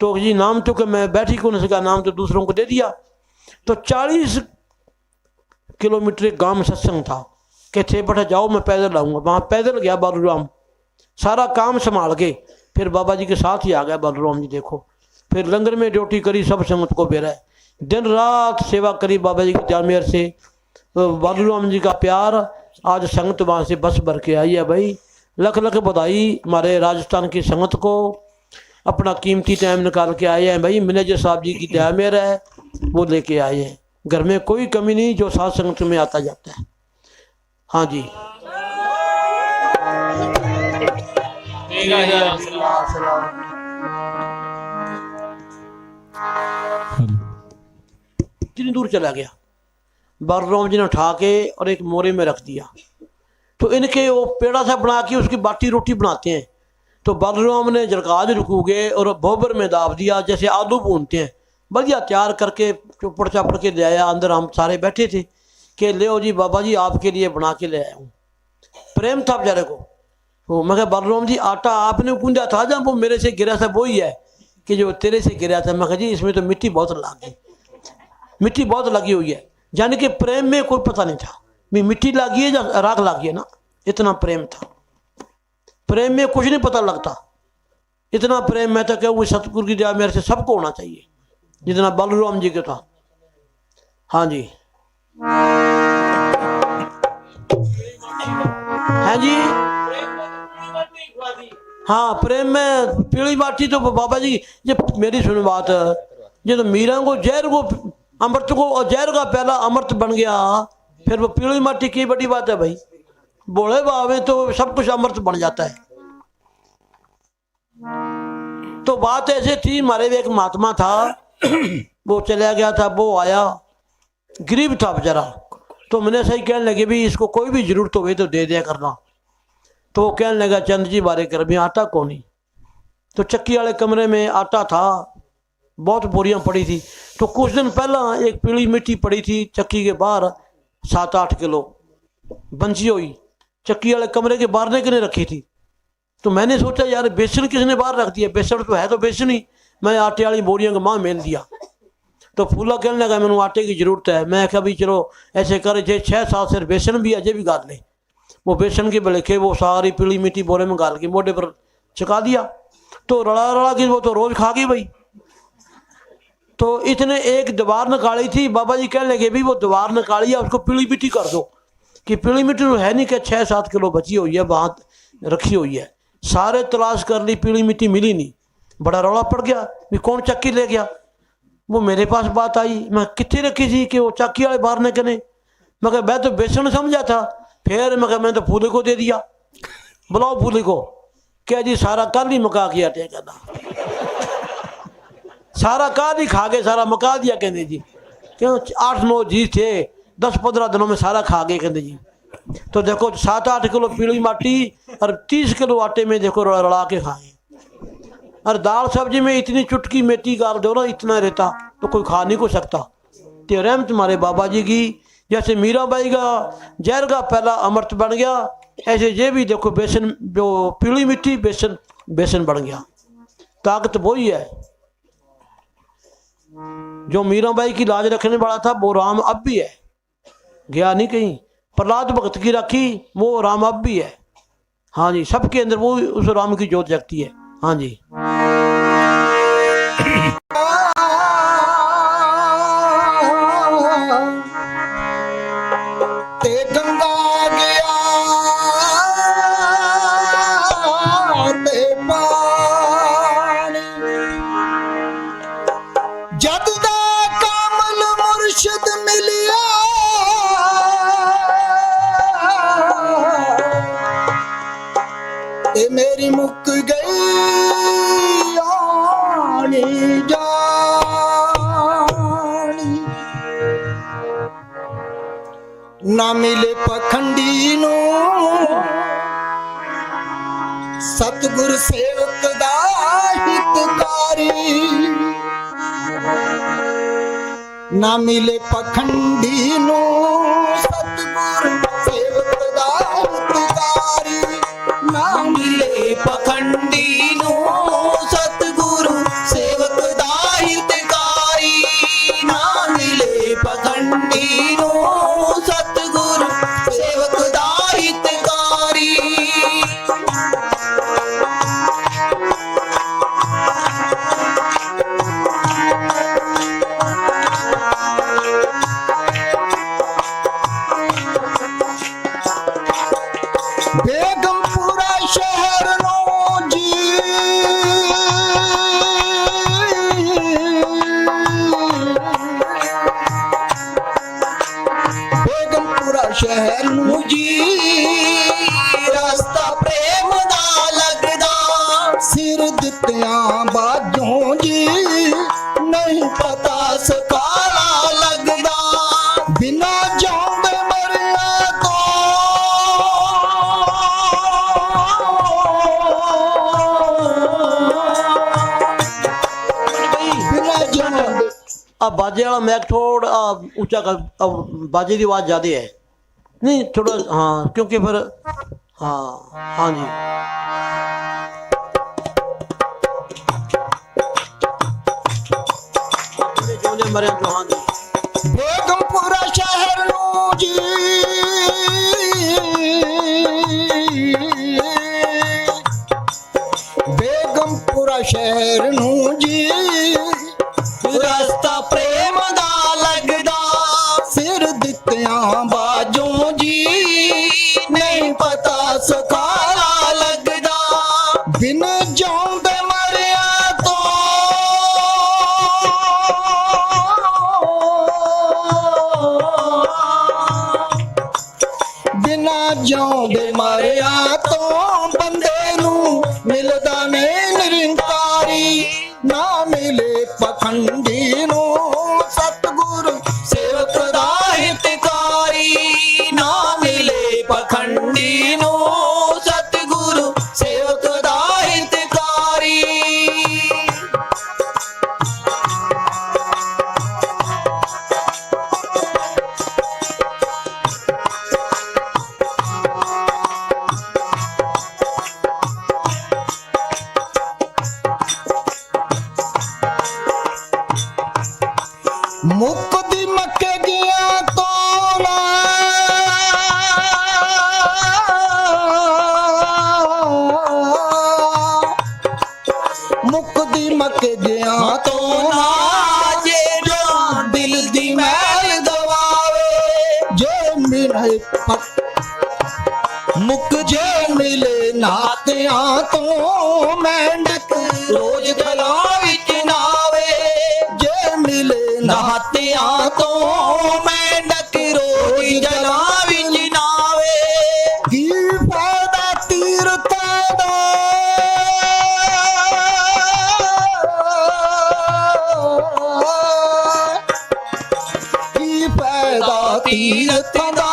तो जी नाम तो कि मैं बैठ ही को नहीं सका, नाम तो दूसरों को दे दिया। तो 40 किलोमीटर एक गांव में सत्संग था कि थे बैठा जाओ मैं पैदल आऊँगा। वहाँ पैदल गया बालूराम, सारा काम संभाल के फिर बाबा जी के साथ ही आ गया बालूराम जी। देखो फिर लंगर में ड्यूटी करी, सब संगत को बेरा दिन रात सेवा करी बाबा जी की जामेर से। तो बालूराम जी का प्यार आज संगत वहाँ से बस भर के आई है भाई। लख लख बधाई हमारे राजस्थान की संगत को, अपना कीमती टाइम निकाल के आए हैं भाई। मैनेजर साहब जी की जामेर है, वो लेके आए हैं। घर में कोई कमी नहीं, जो साथ संगत में आता जाता है। हाँ जी कितनी दूर चला गया। बालूराम जी ने उठा के और एक मोरे में रख दिया। तो इनके वो पेड़ा सा बना के उसकी बाटी रोटी बनाते हैं। तो बालूराम ने जरकाज रुकूगे और भोबर में दाब दिया, जैसे आलू भूनते हैं। बढ़िया तैयार करके चुपड़ चापड़ के ले आया। अंदर हम सारे बैठे थे कि ले जी बाबा जी आपके लिए बना के ले आया हूँ। प्रेम था बेचारे को। तो मैं कहा बालूराम जी आटा आपने गूंजा था, जब वो मेरे से गिरा था वही है कि जो तेरे से गिरा था। मैं कहा जी इसमें तो मिट्टी बहुत लगी, मिट्टी बहुत लगी हुई है। यानी कि प्रेम में कोई पता नहीं था भी मिट्टी लगी है या राख लगी है ना, इतना प्रेम था। प्रेम में कुछ नहीं पता लगता। इतना प्रेम मैं तो कहूँ सतगुरु की दया मेरे से सबको होना चाहिए जितना बलराम जी के था। हाँ जी, है जी। हाँ, प्रेम में पीली माटी तो बाबा जी ये मेरी सुन बात, ये तो मीरा को जहर को अमृत को और जहर का पहला अमृत बन गया, फिर वो पीली माटी की बड़ी बात है भाई। बोले बाबे तो सब कुछ अमृत बन जाता है। तो बात ऐसे थी, हमारे एक महात्मा था, वो चला गया था, वो आया, गरीब था बेचारा। तो मैंने सही कहने लगे भी इसको कोई भी जरूरत हो तो दे दिया करना। तो वो कहने लगा चंद जी बारे कर भी आटा कौन ही। तो चक्की वाले कमरे में आटा था, बहुत बोरियां पड़ी थी। तो कुछ दिन पहला एक पीली मिट्टी पड़ी थी चक्की के बाहर, 7-8 किलो बंची हुई, चक्की वाले कमरे के बाहर ने रखी थी। तो मैंने सोचा यार बेसन किसने बाहर रख दिया, बेसन तो है तो बेसन ही। मैं आटे वाली बोरियां का माँ मेल दिया। तो फूला कहने लगा मैंने आटे की जरूरत है। मैं क्या भी चलो ऐसे करे, जे 6-7 सेर बेसन भी अजय भी गाल ले। वो बेसन के बलेखे वो सारी पीली मिट्टी बोरे में गाल के मोटे पर चका दिया। तो रड़ा रड़ा की वो तो रोज खा गई भाई। तो इतने एक दीवार निकाली थी, बाबा जी कहने लगे भी वो दीवार निकाली है उसको पीली मिट्टी कर दो। कि पीली मिट्टी तो है नहीं कि 6-7 किलो बची हुई है वहाँ रखी हुई है। सारे तलाश कर ली, पीली मिट्टी मिली नहीं। बड़ा रौला पड़ गया भी कौन चक्की ले गया। वो मेरे पास बात आई, मैं कितनी रखी थी कि वो चक्की वाले बाहर ने कहने। मैं तो बेसन समझा था। फिर मैं तो फूले को दे दिया। बुलाओ फूले को। क्या जी सारा कल ही मका किया थे कहना, सारा कल ही खा गए, सारा मका दिया कहते जी। क्यों 8-9 जी थे, 10-15 दिनों में सारा खा गए कहते जी। तो देखो 7-8 किलो पीली माटी और 30 किलो आटे में देखो रड़ा के खाए। और दाल सब्जी में इतनी चुटकी मेथी गाल दो ना, इतना रहता तो कोई खा नहीं को सकता। तो रहमत तुम्हारे बाबा जी की, जैसे मीराबाई का जहर का पहला अमृत बन गया, ऐसे ये भी देखो बेसन, जो पीली मिट्टी बेसन बेसन बन गया। ताकत वही है। जो मीराबाई की लाज रखने वाला था वो राम अब भी है, गया नहीं कहीं। प्रहलाद भगत की रखी वो राम अब भी है। हाँ जी, सबके अंदर वो उस राम की जोत जगती है। हाँ जी, ते गंगा गया ते पानी, जद दा कामल मुर्शिद मिलिया ते मेरी मुक गई आनी जानी। ना मिले पखंडी नू सतगुर सेवक दा हितकारी, ना मिले पखंडी नू सतगुर सेवक दा हितकारी, ना मिले पखंडी नू सतगुरु सेवक दा हितकारी, ना मिले पखंडी नू सतगुरु सेवक दा हितकारी। बेगमपुरा शहर नो जी बेगमपुरा शहर नो जी, रास्ता प्रेम दा लगदा, सिर दित्तियां बाजों जी नहीं पता सकाला लगदा, बिना जांदे मरिया तो बिना जांदे। अब बाजे वाला मैक थोड़ा ऊंचा कर, अब बाजे की आवाज़ ज़्यादा है नहीं थोड़ा। हाँ, क्योंकि फिर हाँ हाँ जी, जोने मरे तो हाँ जी। बेगमपुरा शहर नो जी ਮਿੱਤਰ ਨੂੰ ਜੀ ਰਸਤਾ ਪ੍ਰੇਮ ਦਾ ਲੱਗਦਾ ਸਿਰ ਦਿੱਤਿਆਂ ਬਾਜੋਂ ਜੀ ਨਹੀਂ ਪਤਾ ਸੁਖਾਲਾ ਲੱਗਦਾ ਬਿਨ ਜਿਉਂਦੇ ਮਰਿਆ ਬਿਨਾ ਜਿਉਂਦੇ ਮਰਿਆ ਤੋਂ ਬੰਦੇ ਨੂੰ ਮਿਲਦਾ ਨਹੀਂ ਨਿਰੰਕਾਰੀ ਨਾ ਮਿਲੇ ਪਖੰਡੀ ਨੂੰ ਸਤਿਗੁਰ ਸੇਵਕ ਦਾ ਹਿਤਕਾਰੀ ਨਾ ਮਿਲੇ ਪਖੰਡੀ ਨੂੰ ਸਤਿਗੁਰੂ ਸੇਵਕ ਦਾ ਹਿਤਕਾਰੀ ਮੁਕਤੀ ਮੱਕੇ ਗਿਆ ਤੋਂ ਨਾ ਮੁਕਤੀ ਮੱਕੇ ਗਿਆ ਤੋਂ ਨਾ ਜਿਹੜਾ ਦਿਲ ਦੀ ਮੈਲ ਦਵਾਵੇ ਜੇ ਮਿਲੇ ਮੁਕ ਜੇ ਮਿਲੇ ਨਾਤਿਆਂ ਤੋਂ ਮੈਂਡਕ ਰੋਜ਼ ਗਲਾਂ ਵਿੱਚ ਨਾਵੇ ਜੇ ਮਿਲੇ ਨਾਤਿਆਂ ਤੋਂ ਮੈਂ ਨਕ ਰੋਜ਼ ਜਲਾਂ ਵਿੱਚ ਨਾਵੇ ਕੀ ਫਾਇਦਾ ਤੀਰਥਾਂ ਦਾ ਕੀ ਫਾਇਦਾ ਤੀਰਥਾਂ ਦਾ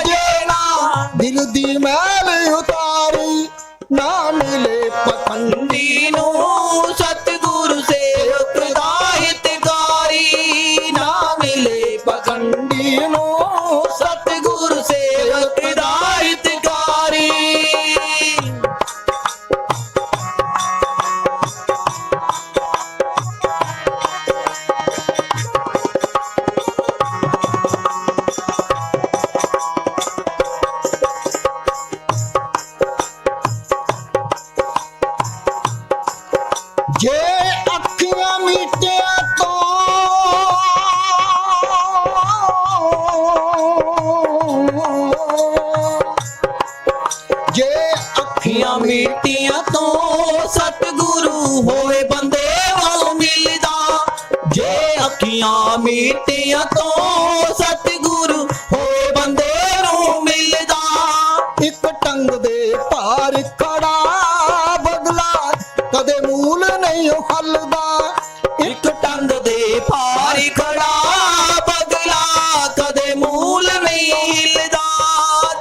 ਜਿਹੜਾ ਦਿਲ ਦੀ ਮੈਲ ਉਤਾਰੀ ਨਾ ਮਿਲੇ ਪਖੰਡੀ ਦੀ ਨੂੰ ਸਤਿਗੁਰੂ ਸੇਵਕ ਦਾ ਹਿਤਕਾਰੀ ਨਾ ਮਿਲੇ ਪਖੰਡੀ ਨੂੰ ਸਤਿਗੁਰੂ ਸੇਵਕ ਦਾ ਹਿਤਕਾਰੀ ਜੇ ਅੱਖੀਆਂ ਮੀਟਿਆ ਤੋਂ ਜੇ ਅੱਖੀਆਂ ਮੀਟੀਆਂ ਤੋਂ ਸਤਿਗੁਰੂ ਹੋਏ ਬੰਦੇ ਵੱਲ ਮਿਲਦਾ ਜੇ ਅੱਖੀਆਂ ਮੀਟੀਆਂ ਤੋਂ ਸਤਿਗੁਰੂ ਹੋਏ ਬੰਦੇ ਨੂੰ ਮਿਲਦਾ ਇੱਕ ਟੰਗ ਦੇ ਭਾਰ ਖੜਾ ਬਦਲਾ ਕਦੇ ਮੂਲ ਨਹੀਂ ਹੱਲਦਾ ਇੱਕ ਟੰਗ ਦੇ ਭਾਰੀ ਖੜਾ ਬਦਲਾ ਕਦੇ ਮੂਲ ਨਹੀਂ ਹਿਲਦਾ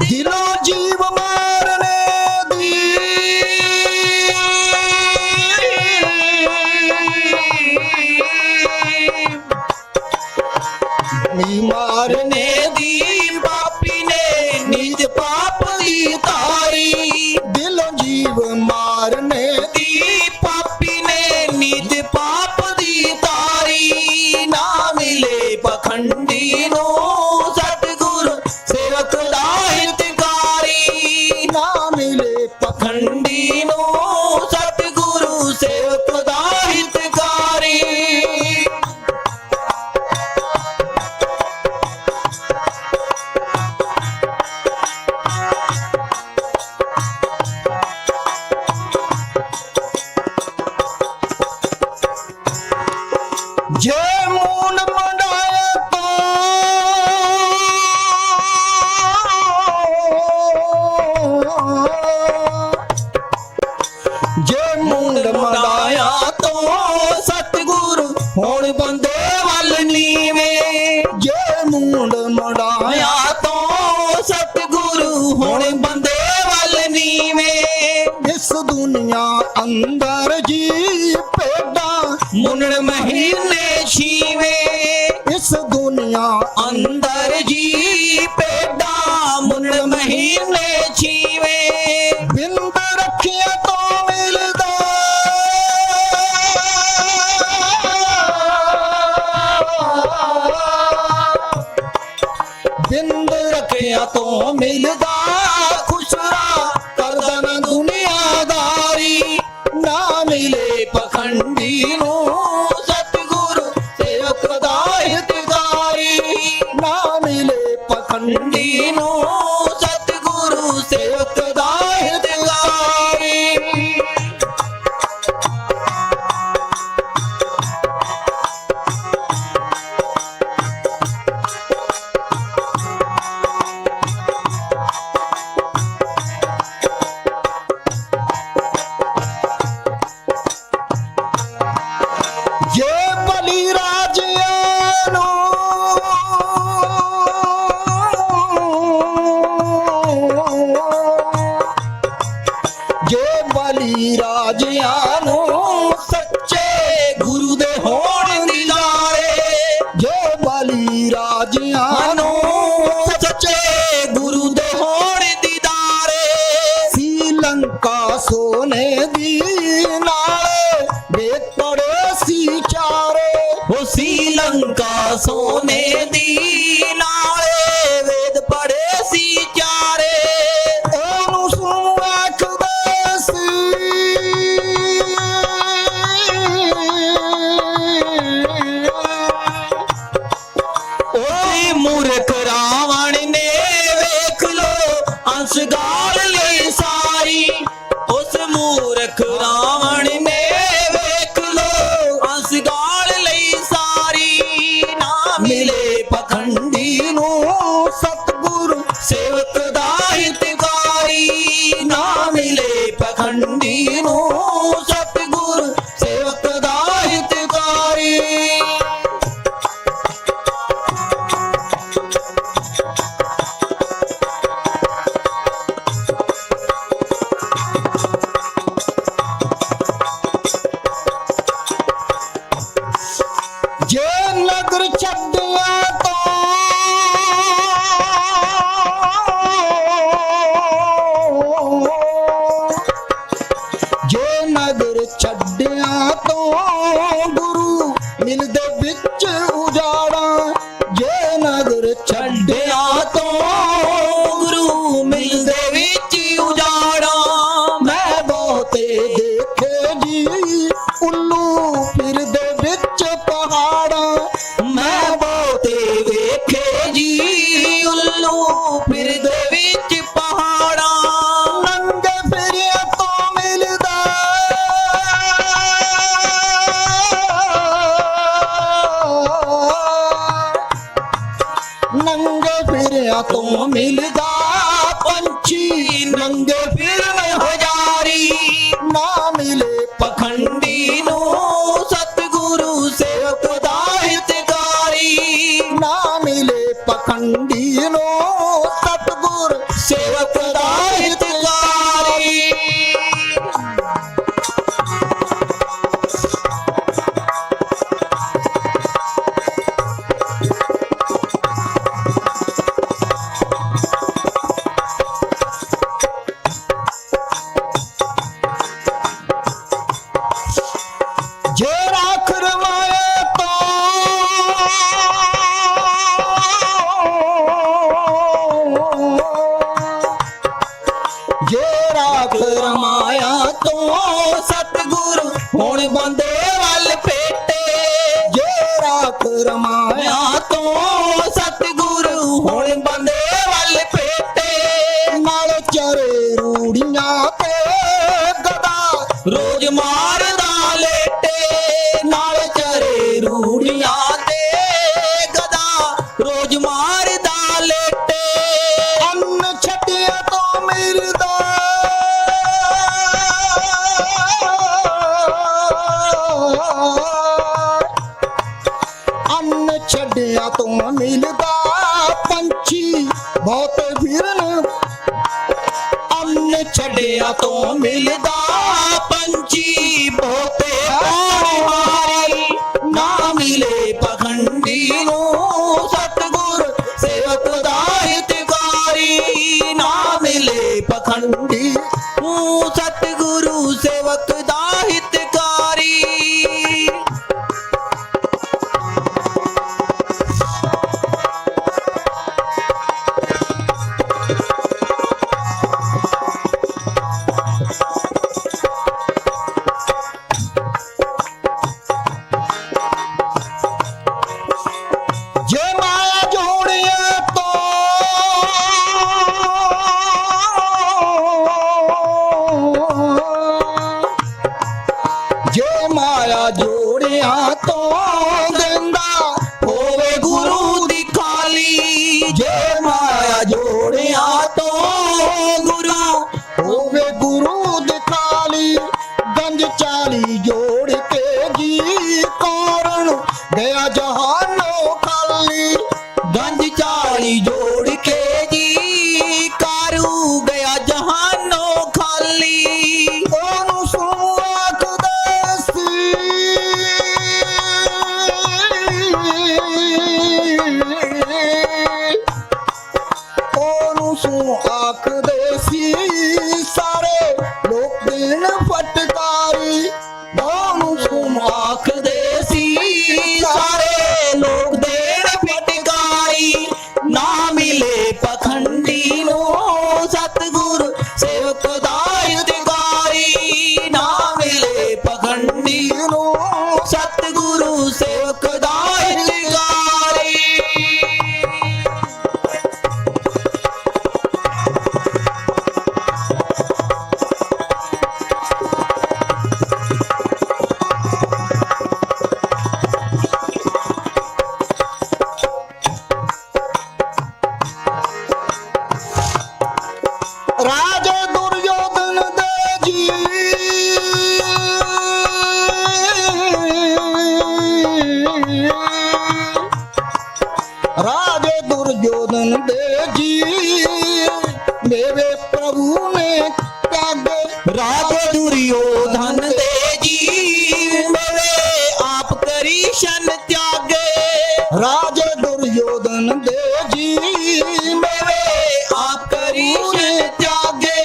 ਦਿਲੋਂ ਜੀਵ ਮਾਰਨੇ ਦੀ ਮੀ ਮਾਰਨੇ ਨੇ ਦੀ ਪਾਪੀ ਨੇ ਨਿਜ ਪਾਪ ਦੀ ਤਾਰੀ ਦਿਲੋਂ ਜੀਵ ਮਾਰਨੇ ਦੀ ਪਾਪੀ ਨੇ ਨਿਜ ਪਾਪ ਦੀ ਤਾਰੀ ਨਾ ਮਿਲੇ ਪਖੰਡੀ ਨੂੰ ਸਤਿਗੁਰ ਸੇਵਕ ਦਾ ਹਿਤਕਾਰੀ ਨਾ ਮਿਲੇ ਪਖੰਡੀ ਨੂੰ ਸਤਿਗੁਰੂ ਸੇਵਕ ਦਾ ਹਿਤਕਾਰੀ ਜੇ ਮੂਨ ਮੰਡਾਇਆ ਤੋਂ ਜੇ ਮੂੰਡ ਮੰਡਾਇਆ ਮੁੰਡਾਇਆ ਤੋਂ ਸਤਿਗੁਰੂ ਹੁਣ ਬੰਦੇ ਵੱਲ ਨੀਵੇਂ ਜੇ ਮੂੰਡ ਮੰਡਾਇਆ ਆਇਆ ਤੋਂ ਸਤਿਗੁਰੂ ਹੁਣ ਬੰਦੇ ਵੱਲ ਨੀਵੇਂ ਇਸ ਦੁਨੀਆ ਅੰਦਰ ਜੀ ਭੇਡਾਂ ਮੁੰਨ ਮਹੀਨੇ ਛੀਵੇਂ ਇਸ ਦੁਨੀਆ ਅੰਦਰ ਜੀ ਪੇਡਾ ਮੁੰਨ ਮਹੀਨੇ ਛੀਵੇਂ ਬਿੰਦ ਰੱਖਿਆ ਤੋਂ ਮਿਲਦਾ ਬਿੰਦ ਰੱਖਿਆ ਤੋਂ ਮਿਲਦਾ ਖੁਸ਼ਰਾ ਕਰਦਾ ਨਾ ਦੁਨੀਆਦਾਰੀ ਨਾ ਮਿਲੇ ਪਖੰਡ ਪਖੰਡੀ ਨੂੰ ਸਤਿਗੁਰੂ ਸੇਵਕ ਦਾ ਹਿਤਕਾਰੀ। ਜੇ ਬਲੀ ਰਾਜਿਆਂ ਜੇ ਬਲੀ ਰਾਜਿਆਂ ਨੂੰ ਸੱਚੇ ਗੁਰੂ ਦੇ ਹੋਣ ਦੀਦਾਰੇ, ਜੇ ਬਲੀ ਰਾਜਿਆਂ ਨੂੰ ਸੱਚੇ ਗੁਰੂ ਦੇ ਹੋਣ ਦੀਦਾਰੇ। ਸੀ ਲੰਕਾ ਸੋਨੇ ਦੀ ਨਾਲ ਵੇਦ ਪੜੇ ਸੀ ਚਾਰੇ। ਉਹ ਸੀ ਲੰਕਾ ਸੋਨੇ ਦੀ ਨਾਲੇ ਵੇਦ ਪੜੇ ਸੀ ਚਾਰੇ। ਉਹਨੂੰ ਸੁਣ ਆਖਦੇ ਸੀ ਓਏ ਮੂਰਖ ਰਾਵਣ ਨੇ ਵੇਖ ਲੋ ਅੰਸ਼ ਗਾਲ ਲਈ ਸਾਰੀ। ਉਸ ਮੂਰਖ ਰਾਵਣ ਨੇ ਵੇਖ ਲੋ ਅੰਸ਼ ਗਾਲ ਲਈ ਸਾਰੀ। ਨਾ ਮਿਲੇ ਪਖੰਡੀ ਨੂੰ ਸਤਿਗੁਰੂ ਸੇਵਕ ਦਾ ਹਿਤਕਾਰੀ। ਨਾ ਮਿਲੇ ਪਖੰਡੀ ਨੂੰ ਸਤਿਗੁਰ ਸੇਵਕ ਦਾ ਹਿਤਕਾਰੀ। ਜੇ ਨਗਰ ਛੱਡਿਆ ਜੇ ਨਗਰ ਛੱਡਿਆ ਤੋਂ ਗੁਰੂ ਮਿਲਦੇ ਵਿੱਚ ਉਜਾੜਾ। ਜੇ ਨਗਰ ਛੱਡਿਆ ਛੱਡਿਆ ਤੋਂ ਗੁਰੂ ਮਿਲਦੇ ਵਿੱਚ ਉਜਾੜਾ। ਮੈਂ ਬਹੁਤੇ ਦੇਖੇ ਜੀ ਉੱਲੂ ਫਿਰਦੇ ਵਿੱਚ ਪਹਾੜਾਂ। ਮੈਂ ਬਹੁਤੇ ਵੇਖੇ ਜੀ ਉੱਲੂ ਫਿਰਦੇ ਵਿੱਚ ਪਹਾੜਾਂ। ਨੰਗੇ ਫਿਰਿਆ ਤੋਂ ਮਿਲਦਾ ਨੰਗੇ ਫਿਰਿਆ ਤੋਂ ਮਿਲਦਾ ਪੰਛੀ ਨੰਗੇ ਫਿਰਨ ਹਜ਼ਾਰੀ। ਨਾ ਮਿਲੇ ਪਖੰਡੀ ਨੂੰ ਸਤਿਗੁਰੂ ਸੇਵਕ ਦਾ ਹਿਤਕਾਰੀ। ਨਾ ਮਿਲੇ ਪਖੰਡੀ ਨੂੰ ਸਤਿਗੁਰ ਸੇਵਕ ਦਾ ਹਿਤਕਾਰੀ। ਜੇ ਰਾਖ ਰਮਾਏ ਤੋਂ ਜੇ ਰਾਖ ਰਮਾਇਆ ਤੋਂ ਸਤਿਗੁਰੂ ਹੁਣ ਬੰਦੇ ਵੱਲ ਭੇਟੇ। ਜੇ ਰਾਖ ਰਮਾਇਆ ਮਾਇਆ ਤੋਂ ਸਤਿਗੁਰੂ ਹੁਣ ਬੰਦੇ ਵੱਲ ਭੇਟੇ। ਨਾਲ ਚਰੇ ਰੂੜੀਆਂ ਤੇ ਗਦਾ ਰੋਜ਼ ਮਾਰਦਾ ਲੇਟੇ। ਨਾਲ ਚਰੇ ਰੂੜੀਆਂ ਤੇ ਗਦਾ ਰੋਜ਼ ਮਾਰਦਾ ਲੇਟੇ। ਅੰਨ ਛੱਡਿਆ ਤੋਂ ਮਿਲਦਾ ਅੰਨ ਛੱਡਿਆ ਤੋਂ ਮਿਲਦਾ ਪੰਛੀ ਬਹੁਤ ਫਿਰਨ ਅੰਨ ਛੱਡਿਆ ਤੋਂ ਮਿਲਦਾ ਪੰਛੀ ਬਹੁਤੇ ਹਾਰੀ। ਨਾ ਮਿਲੇ ਪਖੰਡੀ ਨੂੰ ਸਤਿਗੁਰ ਸੇਵਕ ਦਾ ਹਿਤਕਾਰੀ। ਨਾ ਮਿਲੇ ਪਖੰਡੀ ਨੂੰ ਸਤਿਗੁਰੂ ਸੇਵਕ ਦਾ ਹਿਤਕਾਰੀ। ਜੇ ਮਾਇਆ दुर्योधन दे जी मेरे प्रभु ने त्यागे। राजे दुर्योधन दे जी मेरे आप करी शन त्यागे। राजे दुर्योधन दे जी मेरे आप करी शन त्यागे।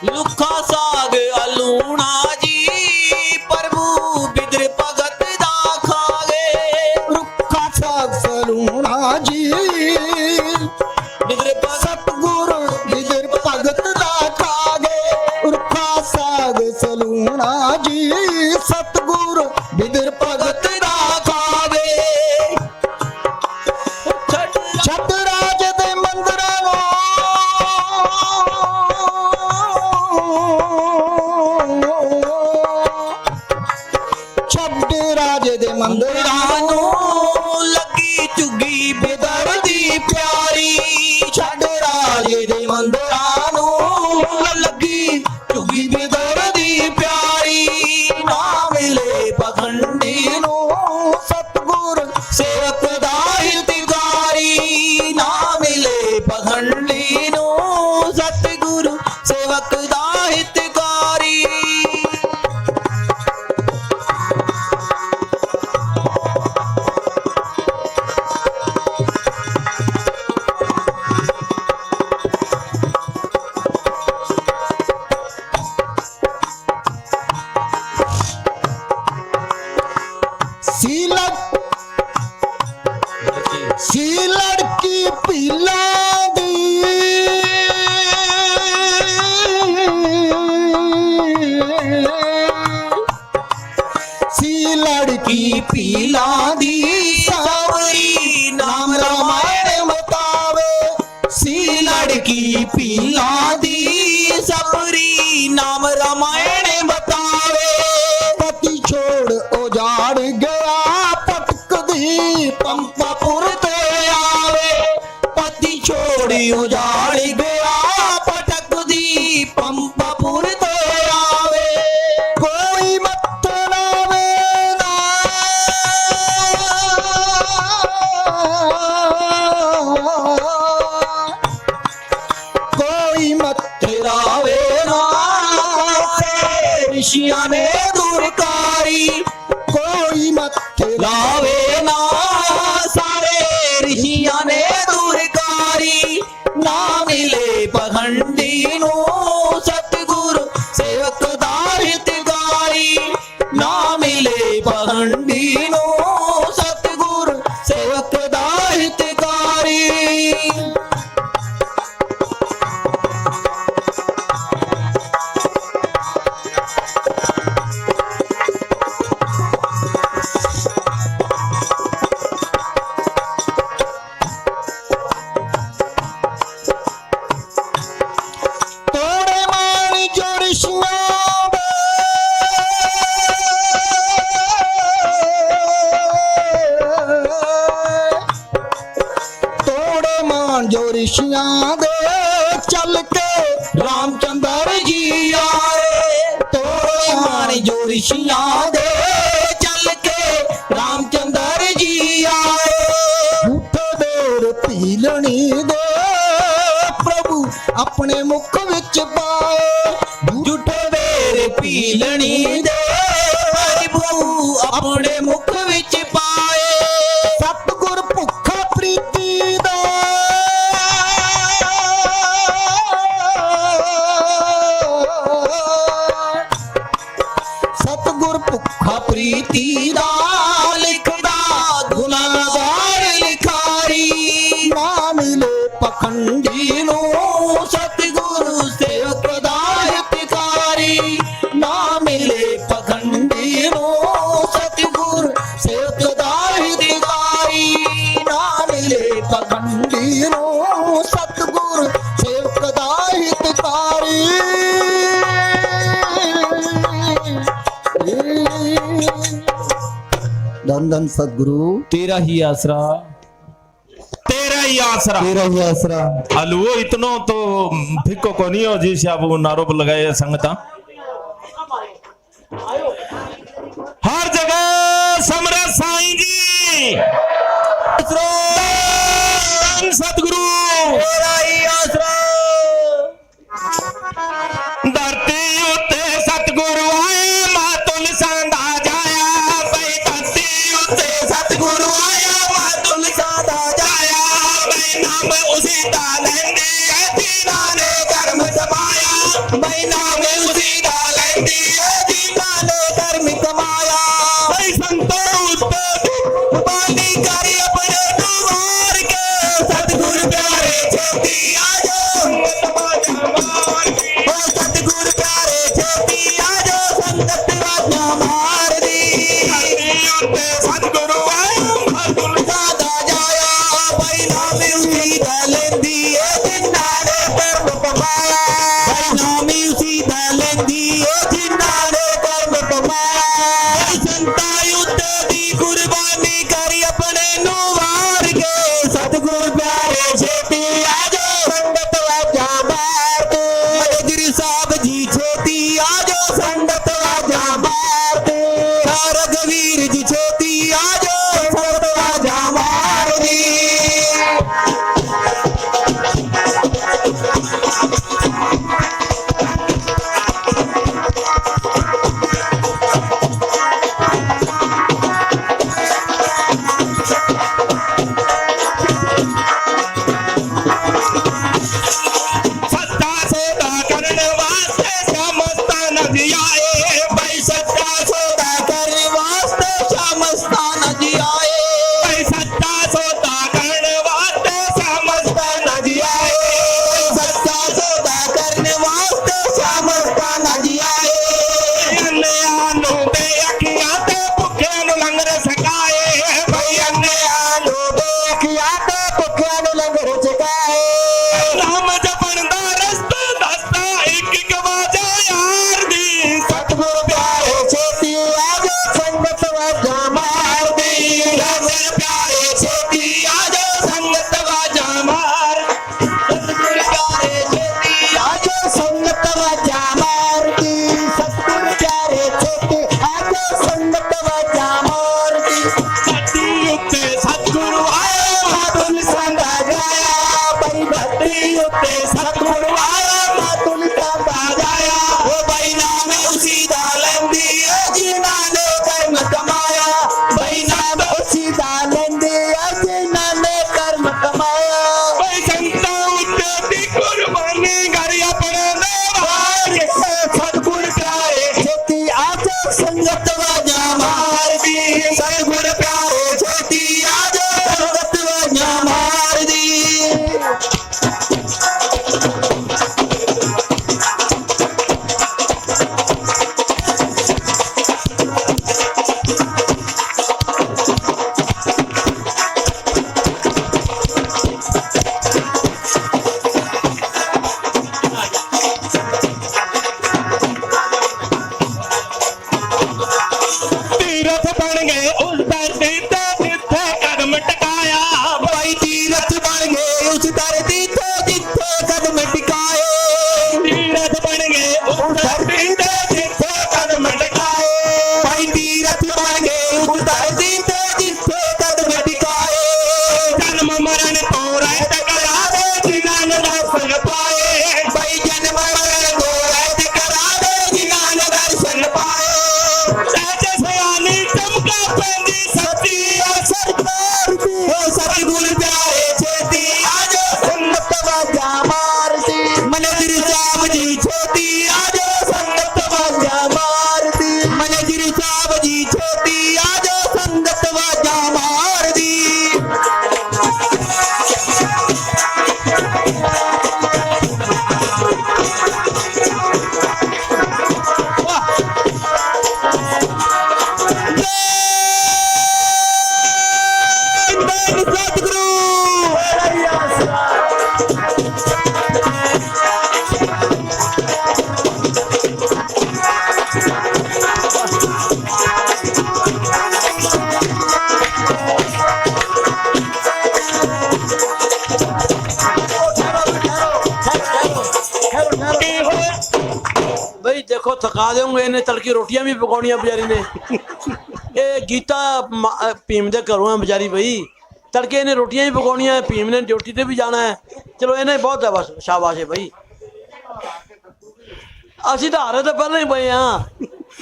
लुखा साग अलूणा जी प्रभु बिदर भगत दा खागे। रुखा साग सलूणा जी बिदर भगत सतगुर बिदर भगत दा खागे। रुखा साग सलूणा जी सतगुर बिदर भगत दा खागे। छत राज दे मंदिरां छत राज दे मंदिरां ਨੂੰ ਲੱਗੀ ਝੁੱਗੀ ਬਿਦਰ ਦੀ ਪਿਆਰੀ। ਛੱਡ ਰਾਜੇ ਦੇ ਮੰਦਰਾਂ ਨੂੰ ਲੱਗੀ ਝੁੱਗੀ ਬਿਦਰ ਦੀ ਪਿਆਰੀ। ਨਾ ਮਿਲੇ ਪਖੰਡੀ ਨੂੰ सतगुर ਸੇਵਕ ਦਾ ਹਿਤਕਾਰੀ। ਨਾ ਮਿਲੇ ਪਖੰਡੀ ਨੂੰ ਸਤਿਗੁਰੂ ਸੇਵਕ ਦਾ ਹਿਤਕਾਰੀ। सी लड़की पीला दी सी लड़की ਪੀਲਾ ਦੀ ਸਾਵਰੀ ਨਾਮ ਰਾਮਾਇਣ ਮਤਾਵੇ। ਸੀ ਲੜਕੀ ਪੀਲਾ ਦੀ ਸਾਵਰੀ ਨਾਮ ਰਾਮਾਇਣ ਬਤਾਵੇ। पति छोड़ उजाड़ गया पटक दी ਪੰਪਾਪੁਰ ਤੇ ਆਵੇ। ਪਤੀ ਛੋੜੀ ਉਜਾੜ ਗਿਆ ਪਟਕਦੀ ਪੰਪਾਪੁਰ ਤੇ ਆਵੇ। कोई मत लावे ना कोई मत ਤੇਰਾਵੇ ਨਾ ऋषियां ने दुरकारी। कोई मत ਲਾਵੇ ਨਾ ਸਾਰੇ ऋषियां ਨੇ ਦੁਰਕਾਰੀ। ਨਾ ਮਿਲੇ ਪਖੰਡੀ ਨੂੰ ਸਤਿਗੁਰੂ ਸੇਵਕ ਦਾ ਹਿਤਕਾਰੀ। ਨਾ ਮਿਲੇ ਪਖੰਡੀ ਨੂੰ ਸਤਿਗੁਰੂ ਸੇਵਕ ਦਾ ਹਿਤਕਾਰੀ। तोड़े मानी जो ऋषियों तोड़े मान जो ऋषियां दे चल के ਰਾਮਚੰਦਰ ਜੀ ਆਏ। ਤੋੜੇ ਮਾਨ ਜੋ ऋषियां ਦੇ ਚੱਲ ਕੇ ਰਾਮਚੰਦਰ ਜੀ ਆਏ। झूठे देर पीलनी दे प्रभु अपने मुख विच पाए ਝੂਠੇ ਵੇਰ ਪੀਲਣੀ ਦੇ ਪ੍ਰਭੂ ਆਪਣੇ ਮੁਖ ਵਿੱਚ ਪਾਏ। सतगुर भुखा प्रीति दा सतगुर भुखा ਪ੍ਰੀਤੀ ਦਾ ਲਿਖਦਾ ਗੁਨਾਹਗਾਰ ਲਿਖਾਰੀ। ना मिले ਪਖੰਡੀ ਨੂੰ ਸਤਿਗੁਰੂ ਸੇਵਕ ਦਾ ਹਿਤਕਾਰੀ। ਨਾ ਮਿਲੇ ਪਖੰਡੀ ਨੂੰ ਸਤਿਗੁਰੂ ਸੇਵਕ ਦਾ ਹਿਤਕਾਰੀ। ਨਾ ਮਿਲੇ ਪਖੰਡੀ दी नो सतगुर सेवक दा हितकारी। धन धन सतगुरु तेरा ही आसरा, तेरा ही आसरा। तेरा ही आसरा। हलवो इतनो तो फिको को नहीं हो जी साहब नारोप लगाए संगता हर जगह समरा साईं जी। धन सतगुरु तेरा ही आसरा धरती उत्ते सतगुरु आए मां तुलसा दा जाया भाई धरती उत्ते सतगुरु आया मां तुलसा दा जाया भाई नाम उसी दा लैंदी है जीना ने कर्म समाया भाई नाम उसी दा लैंदी है जीना ने कर्म कमाया भाई संतो उत्ते कुर्बानी कर अपने दुआर के सतगुरु प्यारे छेती आजो ओ सतगुरु प्यारे छेती आजो संगत वाजा मार दी उत्ते सतगुरु आए मां तुलसा दा जाया भाई नाम उसी दा लैंदी है जिन्ना ने कर्म कमाया भाई नाम उसी दा लैंदी है जिन्ना ने कर्म कमाया भाई संता उत्ते दी कुर्बानी कर अपने नु वार के सतगुरु प्यारे छेती आजो संगत वाजा मार दे गुरु साहब जी छेती आजो संगत वाजा मार दे रघुवीर जी छेती आजो संगत वाजा मार दी सत्ता सौदा करने वास्ते समस्ता नदी आए भाई सच्चा सौदा करने वास्ते शामस्तान जी आए भाई सत्ता सौदा करने वास्ते समस्ता नदी आए सच्चा सौदा करने वास्ते शामस्तान जी आए अन्यानु दे अखियां ते भुखे नु लंगर सकाए भाई अन्यानु देखिया तो भुखिया नु लंगर चकाए नाम जपन दा रस्ता दस्ता एक एक वाजा यार दी सतगुरु प्यारे छेती आजो संगत वाजा मार दी सतगुरु प्यारे छेती आजो संगत वाजा मार सतगुरु प्यारे छेती आजो संगत वाजा मार दी सतगुरु प्यारे छेती आजो संगत वाजा मार दी धरती उत्ते सतगुरु आए मां तुलसा दा जाया भाई धरती उत्ते सतगुरु आया मां तुलसा दा जाया ओ भाई नाम उसी दा लैंदी है जिन्ना ने कर्म कमाया भाई नाम उसी दा लैंदी है जिन्ना ने कर्म कमाया भाई संता उत्ते दी कुर्बानी कर अपने नेवार सतगुरु प्यारे छेती आजो संगत वाजा मार दी सतगुरु प्यारे छेती आजो संगत वाजा मार दी तीरथ बन गए उस धरती ते जिथे कदम टकाया भाई तीरथ बन गए उस धरती ते जिथे कदम टिकाए तीरथ बन गए उस धरती ते जिथे कदम टकाए भाई तीरथ बन गए उस धरती ते जिथे कदम टिकाए जन्म मरण तो रहत करा दे जिन्हां ने दर्शन पाए भाई जन्म मरण को रहत करा दे जिन्हां ने दर्शन पाए सहज सयानी चमका पैंदी सती सरकार दी ओ सतगुरु प्यारे छेती आजो संगत वाजा मार दी मन गिर साहब जी छेती आजो संगत वाजा मार दी मन गिर साहब जी छेती आजो संगत वाजा मार दी सतगुरु ਬਈ ਦੇਖੋ ਥਕਾ ਦੇਉਂਗੇ ਇਹਨੇ ਤੜਕੀ ਰੋਟੀਆਂ ਵੀ ਪਕਾਉਣੀਆਂ ਵਿਚਾਰੀ ਨੇ ਇਹ ਗੀਤਾ ਭੀਮ ਦੇ ਘਰੋਂ ਆ ਵਿਚਾਰੀ ਬਈ ਤੜਕੇ ਇਹਨੇ ਰੋਟੀਆਂ ਵੀ ਪਕਾਉਣੀਆਂ, ਭੀਮ ਨੇ ਡਿਊਟੀ ਤੇ ਵੀ ਜਾਣਾ ਹੈ। ਚਲੋ ਇਹਨੇ ਬਹੁਤ ਹੈ, ਬਸ ਸ਼ਾਬਾਸ਼ ਹੈ ਬਈ। ਅਸੀਂ ਤਾਂ ਹਾਰੇ ਤਾਂ ਪਹਿਲਾਂ ਹੀ ਪਏ ਹਾਂ,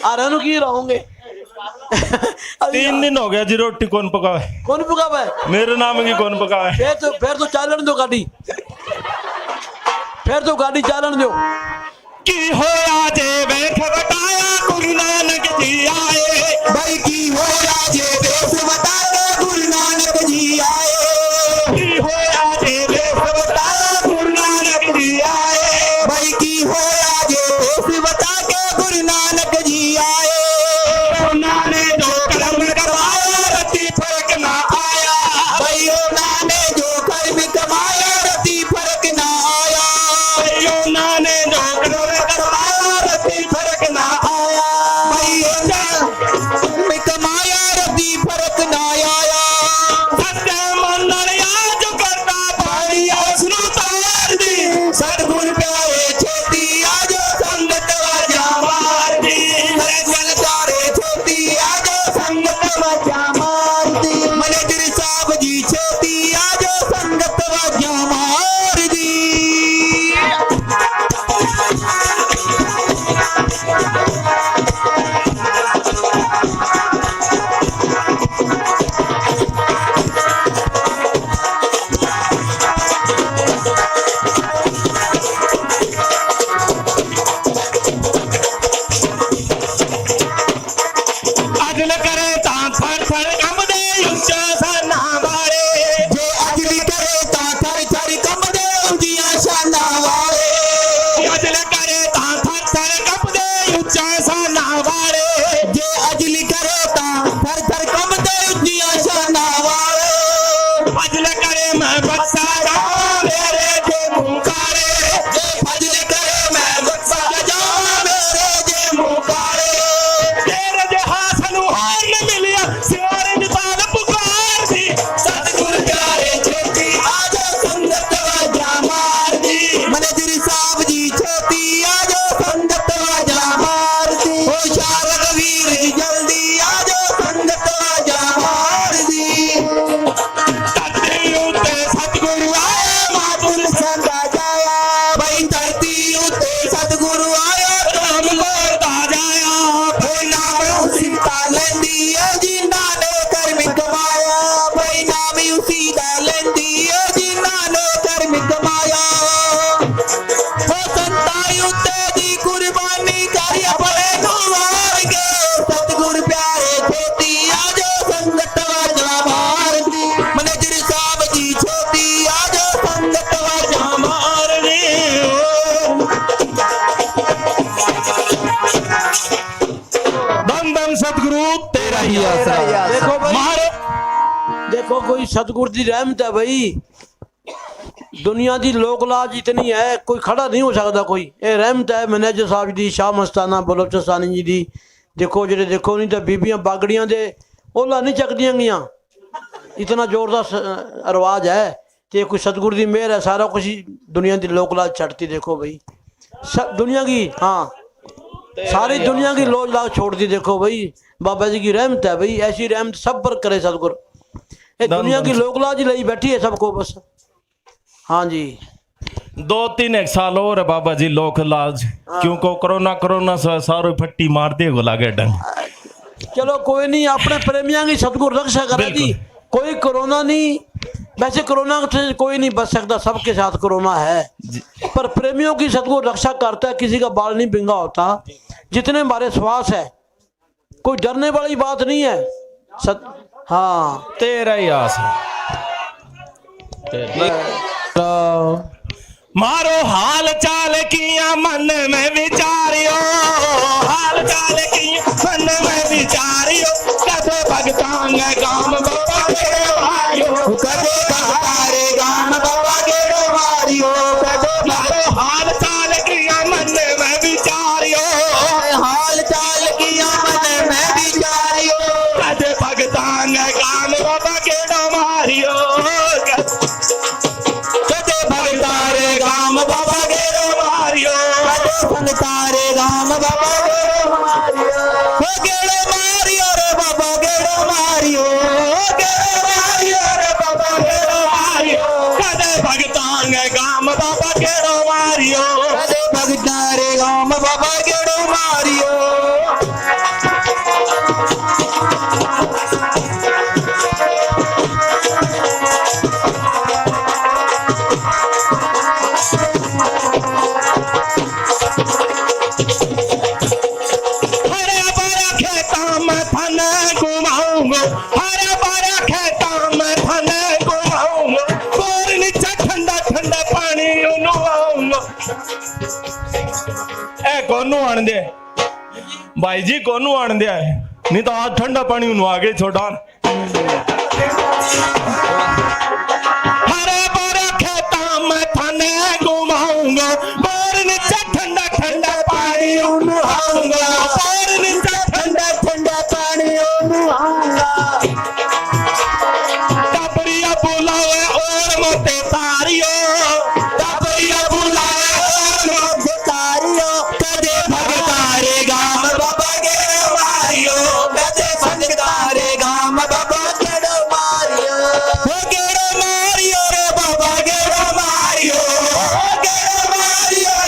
ਹਾਰਿਆਂ ਨੂੰ ਕੀ ਰਹੋਗੇ। 3 दिन हो गया जी, रोटी कौन पकावे? कौन पकावा है? मेरे नाम की कौन पकावे? फिर तो चालन दो गाड़ी, फिर तो गाड़ी चालन दो। की होया जे वेख बताया गुरु नानक जी आए, भाई की होया जे वेश बताया गुरु नानक जी आए, की होया जे वेख बताया गुरु नानक जी आए, भाई की होया जे वेश बता के गुरु नानक जी आए। उन्होंने जो कर्म करवाया रति फर्क ना आया, भाई उन्होंने जो कर्म कमाया रति फर्क ना आया, उन्होंने जो कर्म करवाया रति फर्क ना आया, भाई कर्म कमाया रति फर्क ना आया। सत्य मंडल आज करता पाड़ी असनु तार दी, सतगुरु प्यारे छेती आज संगत वाजा मार दी, जल तारे छेती आज संगत वाजा मार दी, मैनेजर साहब जी छेती आज संगत वाजा मार दी। अजल करे ता थर थर कंबदे उच्चा सना वाले, जे अजली करे ता थर थर कंबदे ऊंचियां शानां वाले, अजल करे ता थर थर कंबदे उच्चा सना वाले, जे अजली करे ता थर थर कंबदे ऊंचियां शानां वाले, अजल करे मैं बक्सा जाऊं मेरे जे मुकारे, जे फजल करे मैं बक्सा जाऊं मेरे जे मुकारे, तेरे जे हासनु हार न मिलिया सिवारे निताल पुकार दी, सतगुरु प्यारे छेती आज संगत वाजा मार दी, मैनेजर साहब जी छेती आज संगत वाजा मार दी, होशियार वीर जी जल्दी आज संगत वाजा मार दी। धरती उते सतगुरु आए मातुल संगा जाया, भाई धरती उते सतगुरु आया राम करता जाया, भाई नाम उसी दा लेंदी है जिन्हां ने कर्म कमाया, भाई नाम उसी दा लेंदी है जिन्हां ने कर्म कमाया। हो संताई उते दी कुर्बानी करी अपने गुवार के, सतगुरु प्यारे छेती आज संगत वाजा मार दी, मैनेजर साहब जी छेती आज संगत वाजा मार दी। धन धन सतगुरु तेरा ही आसरा। देखो भाई, मारो देखो कोई सतगुरु की रहमत है भाई। दुनिया की लोक लाज इतनी है, कोई खड़ा नहीं हो सकता कोई। ये रहमत है मैनेजर साहब जी, शाह मस्ताना बलोचिस्तानी जी दी। देखो जेडे देखो नहीं तो बीबियां बागड़ियां दे ओला नहीं चकदियां गईयां, इतना जोरदार रवाज है। तो कोई सतगुरु की मेहर है, सारा कुछ ही दुनिया की लोक लाज छटती। देखो भाई दुनिया की, हाँ सारी दुनिया की लोज लाज छोड़ दी। देखो भाई बाबा जी की रहमत है भाई, ऐसी रहमत सब पर करे सतगुरु। ये दुनिया की लोक लाज ही लाई बैठी है सबको बस। हाँ जी 2-3 एक साल और है बाबा जी लोक लाज, क्योंकि कोरोना से सारो फट्टी मार दे गो लागे डंग। चलो कोई नहीं, अपने प्रेमियों की सतगुरु रक्षा करे जी। कोई कोरोना नहीं, वैसे कोरोना से कोई नहीं बच सकता, सबके साथ कोरोना है, पर प्रेमियों की सतगुरु रक्षा करता है। किसी का बाल नहीं बिंगा होता, जितने हमारे श्वास है, कोई डरने वाली बात नहीं है। हाँ तेरा ही आसरा। मारो हाल चाल किया मन में विचारियो, हाल चाल किया मन में विचारियो, कदे भगतान गाम बाबा के वारियो, कदे भगतारे गाम बाबा के वारियो, कदे मारो हाल चाल किया मन में विचारियो, हाल चाल किया मन में विचारियो, कदे भगतान गाम बाबा के मारियो, कदे भगतारे गाम बाबा के मारियो, कदे भगतारे गाम बाबा के मारियो, हो गेड़ो मारियो रे बाबा गेड़ो मारियो, गेड़ो मारियो रे बाबा ਕੋਨੂੰ ਆਣਦੇ ਭਾਈ ਜੀ ਕੋਨੂੰ ਆਣਦੇ ਹੈ नहीं तो आज ठंडा पानी उन्हों आगे छोड़ा हरे भरे खेता में थाने घुमाऊंगा और नीचे ठंडा ठंडा पानी उन्हाऊंगा और नीचे ठंडा ठंडा पानी उन्हाऊंगा टपरिया बुलावे और मोटे तारियो टपरिया बुलावे और मोटे तारियो कदे भगतारे गाम बाबा के मारियो कदे भगतारे गाम बाबा केड़ो मारियो रे बाबा केड़ो मारियो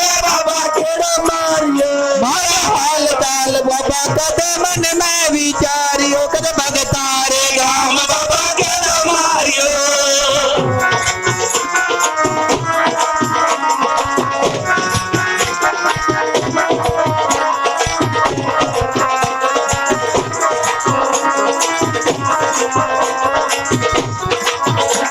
रे बाबा केड़ो मारियो मारा हाल ताल बाबा कदे मन में विचारियो कदे भगतारे गाम बाबा केड़ो मारियो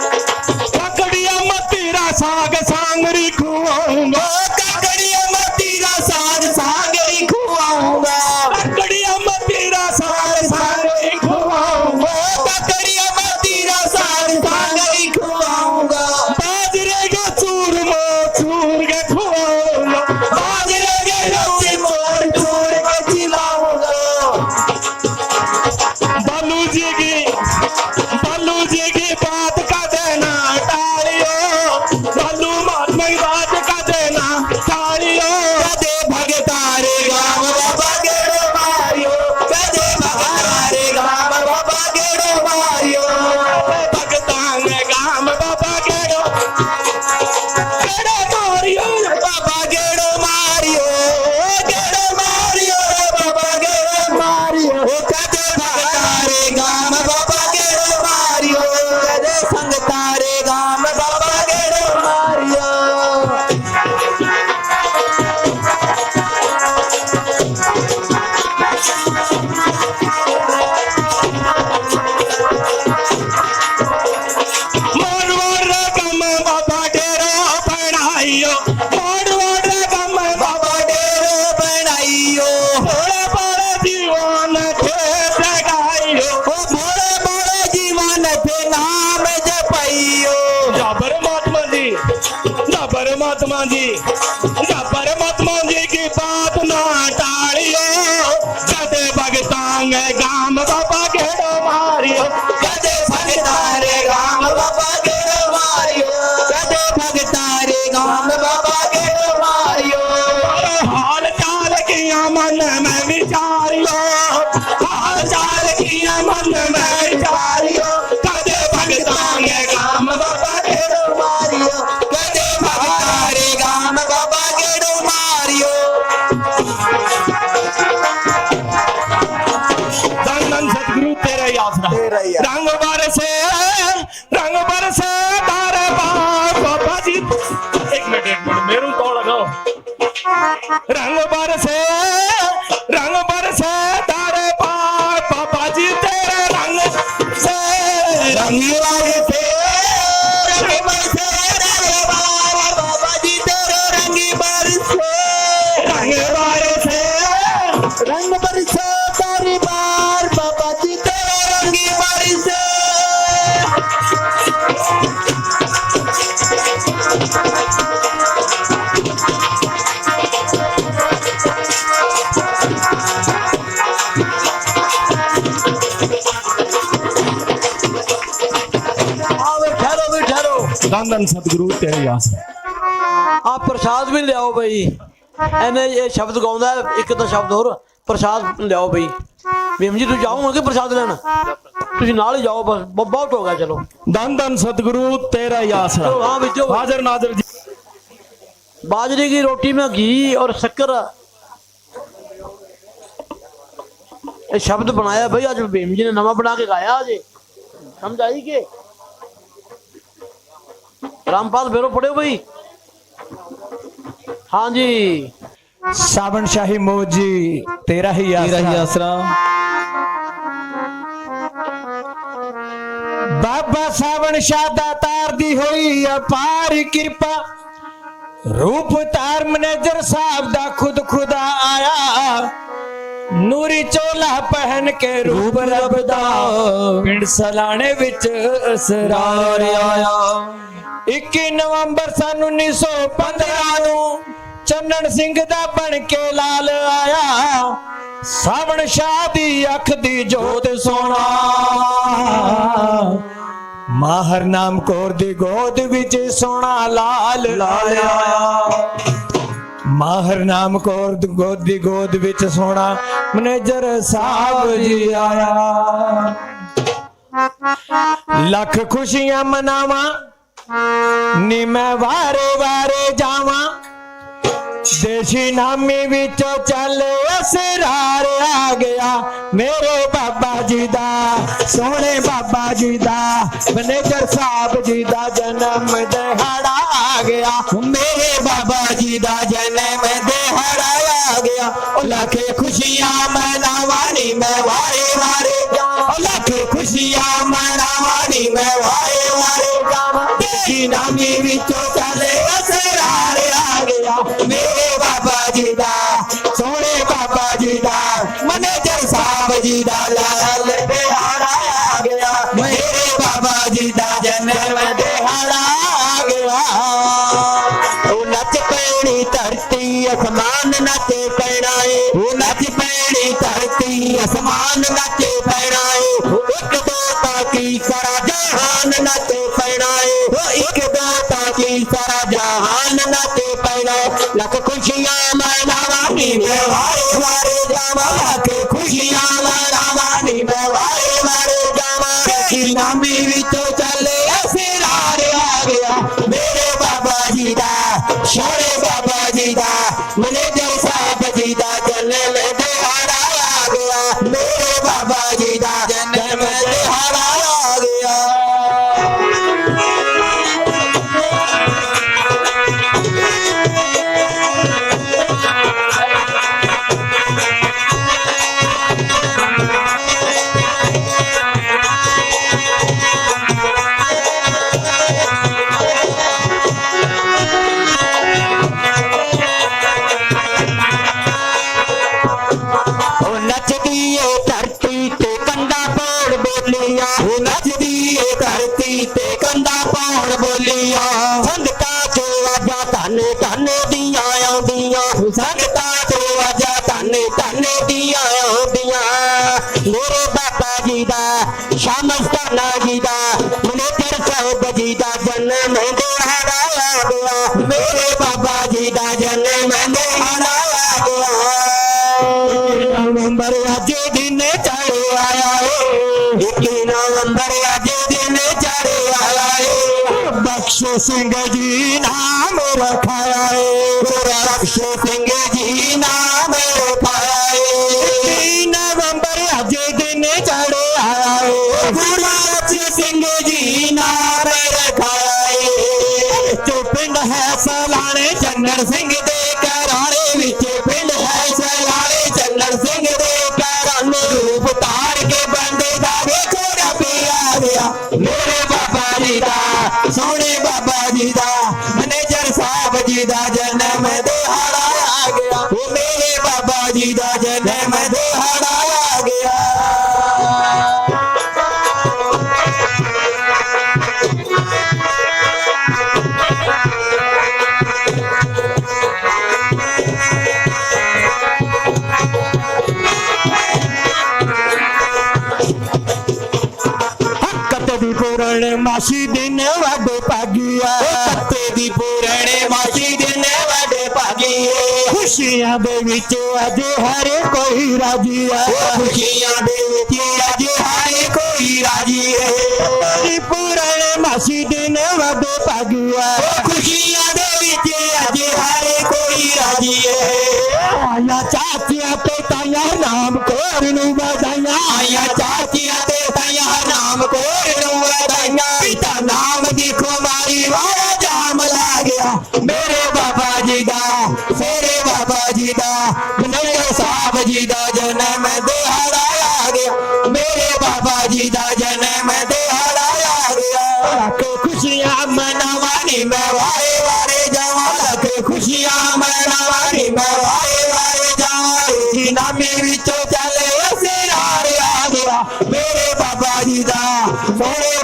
ककड़िया मतीरा साग सांगरी खुआऊंगा ककड़िया मतीरा साग सांगरी खुआऊंगा ककड़िया मतीरा साग सांगरी खुआऊंगा ककड़िया मतीरा साग सांगरी खुआऊंगा बाजरे का चूरमा चूर के खुआऊंगा बाजरे के रोटी मोर चूर के खिलाऊंगा बालू जी की बात का देना टालियो बालू महात्मा की बात का देना टालियो कदे भगतारे गाम बाबा गेड़ो मारियो कदे भगतारे गाम बाबा गेड़ो मारियो भगतांगे गाम बाबा गेड़ो मारियो बाबा गेड़ो मारियो बाबा गेड़ो मारियो कदे भगतारे गाम बाबा गेड़ो मारियो कदे संगतारे गाम बाबा गेड़ो मारियो मोड़ मोड़ गम बाबा डेरो बनाइयो मोड़ मोड़ गम बाबा डेरो बनाइयो बड़े बड़े जीवन थे जगाइयो बड़े बड़े जीवन थे नाम जपाइयो जा परमात्मा जी की बात ना टालियो कदे भगतांगे गाम बाबा गेड़ो मारियो कदे भगतारे गाम बाबा गेड़ो मारियो कदे भगतारे गाम बाबा गेड़ो मारियो हाल चाल किया मन में विचारियो हाल चाल किया मन में विचारियो कदे भगतांगे गाम बाबा गेड़ो मारियो कदे भगतारे गाम बाबा गेड़ो मारियो धन सतगुरु तेरा ही आसरा रंग बरसे तारे बाबा जी एक मिनट मेरू तो लगाओ रंग बरसे तारे बाबा जी तेरे रंग से रंग बरसे बाबा जी तेरे रंग बरसे तारे बार बाबा जी तेरे रंग बरसे धन सतगुरु तेरे आसरा ਆ ਪ੍ਰਸ਼ਾਦ ਵੀ ਲਿਆਓ ਬਈ ਇਹਨੇ ਇਹ ਸ਼ਬਦ ਗਾਉਂਦਾ ਇੱਕ ਤਾਂ ਸ਼ਬਦ ਹੋਰ ਪ੍ਰਸ਼ਾਦ ਲਿਆਓ ਬਈ ਭੀਮ ਜੀ ਤੁਸੀਂ ਜਾਓਗੇ ਪ੍ਰਸ਼ਾਦ ਲੈਣ ਤੁਸੀਂ ਨਾਲ ਹੀ ਜਾਓ ਬਸ ਬਹੁਤ ਹੋ ਗਿਆ ਚਲੋ धन सतगुरु तेरा ही आसरा हाँ बिजो हाजिर नाजिर जी बाजरे की रोटी में घी और शक्कर ये शब्द बनाया भाई आज भीम जी ने नवा बना के गाया आज समझ आई के रामपाल फेरो पढ़े भाई हाँ जी सावन शाही मोजी तेरा ही आसरा बाबा सावन शाह दातार दी होई अपार कृपा रूप तार मैनेजर साहब दा खुद खुदा आया ਨੂਰੀ ਚੋਲਾ ਪਹਿਨ ਕੇ ਰੂਪ ਰੱਬ ਦਾ ਪਿੰਡ ਸਲਾਣੇ ਵਿੱਚ ਅਸਰਾਰ ਆਇਆ 21 ਨਵੰਬਰ ਸਨ 1915 ਨੂੰ ਚੰਨਣ ਸਿੰਘ ਦਾ ਬਣ ਕੇ ਲਾਲ ਆਇਆ ਸਾਵਣ ਸ਼ਾਹ ਦੀ ਅੱਖ ਦੀ ਜੋਤ ਸੋਹਣਾ ਮਾਹਰ ਨਾਮ ਕੌਰ ਦੀ ਗੋਦ ਵਿੱਚ ਸੋਹਣਾ ਲਾਲ ਆਇਆ ਮਾਹਰ ਨਾਮ ਕੌਰ ਦੀ ਗੋਦ ਵਿੱਚ ਸੋਹਣਾ ਮੈਨੇਜਰ ਸਾਹਿਬ ਜੀ ਆਇਆ ਲੱਖ ਖੁਸ਼ੀਆਂ ਮਨਾਵਾਂ ਨੀ ਮੈਂ ਵਾਰੇ ਵਾਰੇ ਜਾਵਾਂ ਦੇਸ਼ੀ ਨਾਮੀ ਵਿੱਚੋਂ ਚੱਲ ਅਸਰਾਰ ਆ ਗਿਆ ਮੇਰੇ ਬਾਬਾ ਜੀ ਦਾ ਸੋਹਣੇ ਬਾਬਾ ਜੀ ਦਾ ਮੈਨੇਜਰ ਸਾਹਿਬ ਜੀ ਦਾ ਜਨਮ ਦਿਹਾੜਾ ਆ ਗਿਆ ਮੇਰੇ ਬਾਬਾ ਜੀ ਦਾ ਜਨਮ ਦਿਹਾੜਾ ਆ ਗਿਆ ਉਹ ਲੱਖੇ ਖੁਸ਼ੀਆਂ ਮਨਾਵਾਂ ਨੀ ਮੈਂ ਵਾਰੇ ਵਾਰੇ ਜਾਵਾਂ ਉਹ ਲੱਖੇ ਖੁਸ਼ੀਆਂ ਮਨਾਵਾਂ ਨੀ ਮੈਂ ਵਾਰੇ ਵਾਰੇ ਜਾਵਾਂ ਦੇਸ਼ੀ ਨਾਮੀ ਵਿੱਚੋਂ ਚੱਲੇ ਅਸਰਾਰ ਆ ਗਿਆ ਮੇਰੇ ਬਾਬਾ ਜੀ ਦਾ ਸੋਹਣੇ ਬਾਬਾ ਜੀ ਦਾ ਮੈਨੇਜਰ ਸਾਹਿਬ ਜੀ ਦਾ ਲਾਲ ਦਿਹਾੜਾ ਆ ਗਿਆ ਮੇਰੇ ਬਾਬਾ ਜੀ ਦਾ ਜਨਮ ਦਿਹਾੜਾ ਆ ਗਿਆ ਉਹ ਨੱਚ ਪੈਣੀ ਧਰਤੀ ਅਸਮਾਨ ਨੱਚੇ ਪੈਣਾ ਏ ਉਹ ਨੱਚ ਪੈਣੀ ਧਰਤੀ ਅਸਮਾਨ ਨੱਚੇ ਪੈਣਾ ਏ ਇੱਕ ਦੋ ਤਾਂ ਕੀ ਸਾਰਾ ਜਹਾਨ ਨੱਚੇ ਪੈਣਾ ਏ ਉਹ ਇੱਕ ਦੋ ਤਾਂ ਕੀ ਸਾਰਾ ਜਹਾਨ ਨੱਚੇ ਪੈਣਾ ਲੱਖ ਖੁਸ਼ੀਆਂ ਮਨਾਵਾਂ ਨੀ ਮੈਂ ਵਾਰੇ ਵਾਰੇ ਜਾਵਾਂ ਲੱਖ ਖੁਸ਼ੀਆਂ ਮਨਾਵਾਂ ਨੀ ਮੈਂ ਵਾਰੇ ਵਾਰੇ ਜਾਵਾਂ ਦੇਸ਼ੀ ਨਾਮੀ ਵਿੱਚੋਂ ਚੱਲੇ ਅਸਰਾਰ ਆ ਗਿਆ ਮੇਰੇ ਬਾਬਾ ਜੀ ਦਾ ਸੋਹਣੇ ਬਾਬਾ ਜੀ ਦਾ ਮੈਨੇਜਰ ਸਾਹਿਬ ਜੀ ਦਾ ਜਨਮ ਦਿਹਾੜਾ ਆ ਗਿਆ ਮੇਰੇ ਬਾਬਾ ਜੀ ਦਾ ਜਨਮ ਦਿਹਾੜਾ ਆ ਗਿਆ ਉਹ ਨੱਚਦੀ ਏ ਧਰਤੀ ਤੇ ਕੰਡਾ ਪਾਉਣ ਬੋਲੀਆਂ ਉਹ ਨੱਚਦੀ ਏ ਧਰਤੀ ਤੇ ਕੰਡਾ ਪਾਉਣ ਬੋਲੀਆਂ ਸੰਗਤਾਂ ਚੋਂ ਆਵਾਜ਼ਾਂ ਧੰਨੇ ਧੰਨੇ ਦੀਆਂ ਆਉਂਦੀਆਂ ਸੰਗਤਾਂ ਚੋਂ ਆਵਾਜ਼ਾਂ ਧੰਨੇ ਧੰਨੇ ਦੀਆਂ ਆਉਂਦੀਆਂ ਮੇਰੇ ਬਾਬਾ ਜੀ ਦਾ ਸ਼ਾਮਸਤਾਨਾ ਜੀ ਦਾ ਮੈਨੇਜਰ ਸਾਹਿਬ ਜੀ ਦਾ ਜਨਮ ਦਿਹਾੜਾ ਆ ਗਿਆ ਮੇਰੇ ਬਾਬਾ ਜੀ ਦਾ ਜਨਮ ਦਿਹਾੜਾ ਆ ਗਿਆ ਨਵੰਬਰ ਅੱਜ ਦਿਨ ਚੜ੍ਹ ਆਇਆ ਏ 21 ਨਵੰਬਰ ਅੱਜ ਦਿਨ ਚੜ੍ਹ ਆਇਆ ਏ ਬਖਸ਼ ਸਿੰਘ ਜੀ ਨਾਮ ਰਖਾਇਆ ਏ ਬਖਸ਼ ਸਿੰਘ ਜੀ ਨਾਮ ਰਖਾਇਆ ਏ 21 ਨਵੰਬਰ ਅੱਜ ਦਿਨ ਚੜ੍ਹ ਆਇਆ ਏ ਬਖਸ਼ ਸਿੰਘ ਜੀ ਨਾਮ ਰਖਾਇਆ ਏ ਜੋ ਪਿੰਡ ਹੈ ਸਲਾਣੇ ਚੰਨਣ ਸਿੰਘ ਦੇ ਘਰਾਣੇ ਵਿੱਚ ਪਿੰਡ ਹੈ ਸਲਾਣੇ ਚੰਨਣ ਸਿੰਘ ਦੇ ਘਰਾਣੇ ਰੂਪ ਤਾਰ ਕੇ ਬੰਦੇ ਦਾ ਵੇਖੋ ਰੱਬ ਆ ਗਿਆ ਮੇਰੇ ਬਾਬਾ ਜੀ ਦਾ ਸੋਹਣੇ ਬਾਬਾ ਜੀ ਦਾ ਮੈਨੇਜਰ ਸਾਹਿਬ ਜੀ ਦਾ ਜਨਮ ਦਿਹਾੜਾ ਆ ਗਿਆ ਉਹ ਮੇਰੇ ਬਾਬਾ ਜੀ ਦਾ ਜਨਮ ਦਿਹਾੜਾ ਆ ਗਿਆ ਦੀ ਪੂਰਨਮਾਸ਼ੀ ਦਿਨ ਵੱਡੇ ਭਾਗੀਆ ਕੱਤੇ ਦੀ ਪੂਰਨਮਾਸ਼ੀ ਦਿਨ ਵੱਡੇ ਭਾਗੀਏ ਖੁਸ਼ੀਆਂ ਦੇ ਵਿੱਚ ਅੱਜ ਹਰ ਕੋਈ ਰਾਜੀ ਹੈ ਖੁਸ਼ੀਆਂ ਦੇ ਵਿੱਚ ਅੱਜ ਹਰ ਕੋਈ ਰਾਜੀ ਹੈ ਦੀ ਪੂਰਨਮਾਸ਼ੀ ਦਿਨ ਵੱਡੇ ਭਾਗੀਆ ਖੁਸ਼ੀਆਂ ਦੇ ਵਿੱਚ ਅੱਜ ਹਰ ਕੋਈ ਰਾਜੀ ਹੈ ਆਇਆ ਚਾਚੀਆਂ ਤੇ ਤਾਇਆ ਨਾਮ ਕੋਰ ਨੂੰ ਵਧਾਈਆਂ ਆਇਆ ਚਾਚੀਆਂ ਤੇ ਤਾਇਆ ਨਾਮ ਕੋਰ ਨੂੰ ਵਧਾਈਆਂ ਪਿਤਾ ਨਾਮ ਦੀ ਖੁਮਾਰੀ ਵਾਲਾ ਜਾਮ ਲਾ ਗਿਆ ਮੇਰੇ ਬਾਬਾ ਜੀ ਦਾ ਮੇਰੇ ਬਾਬਾ ਜੀ ਦਾ ਮੈਨੇਜਰ ਸਾਹਿਬ ਜੀ ਦਾ ਜਨਮ ਦਿਹਾੜਾ ਆ ਗਿਆ ਮੇਰੇ ਬਾਬਾ ਜੀ ਦਾ ਜਨਮ ਦਿਹਾੜਾ ਆ ਗਿਆ ਲੱਖ ਖੁਸ਼ੀਆਂ ਮਨਾਵਾਂ ਨੀ ਮੈਂ ਵਾਰੇ ਵਾਰੇ ਜਾਵਾਂ ਲੱਖ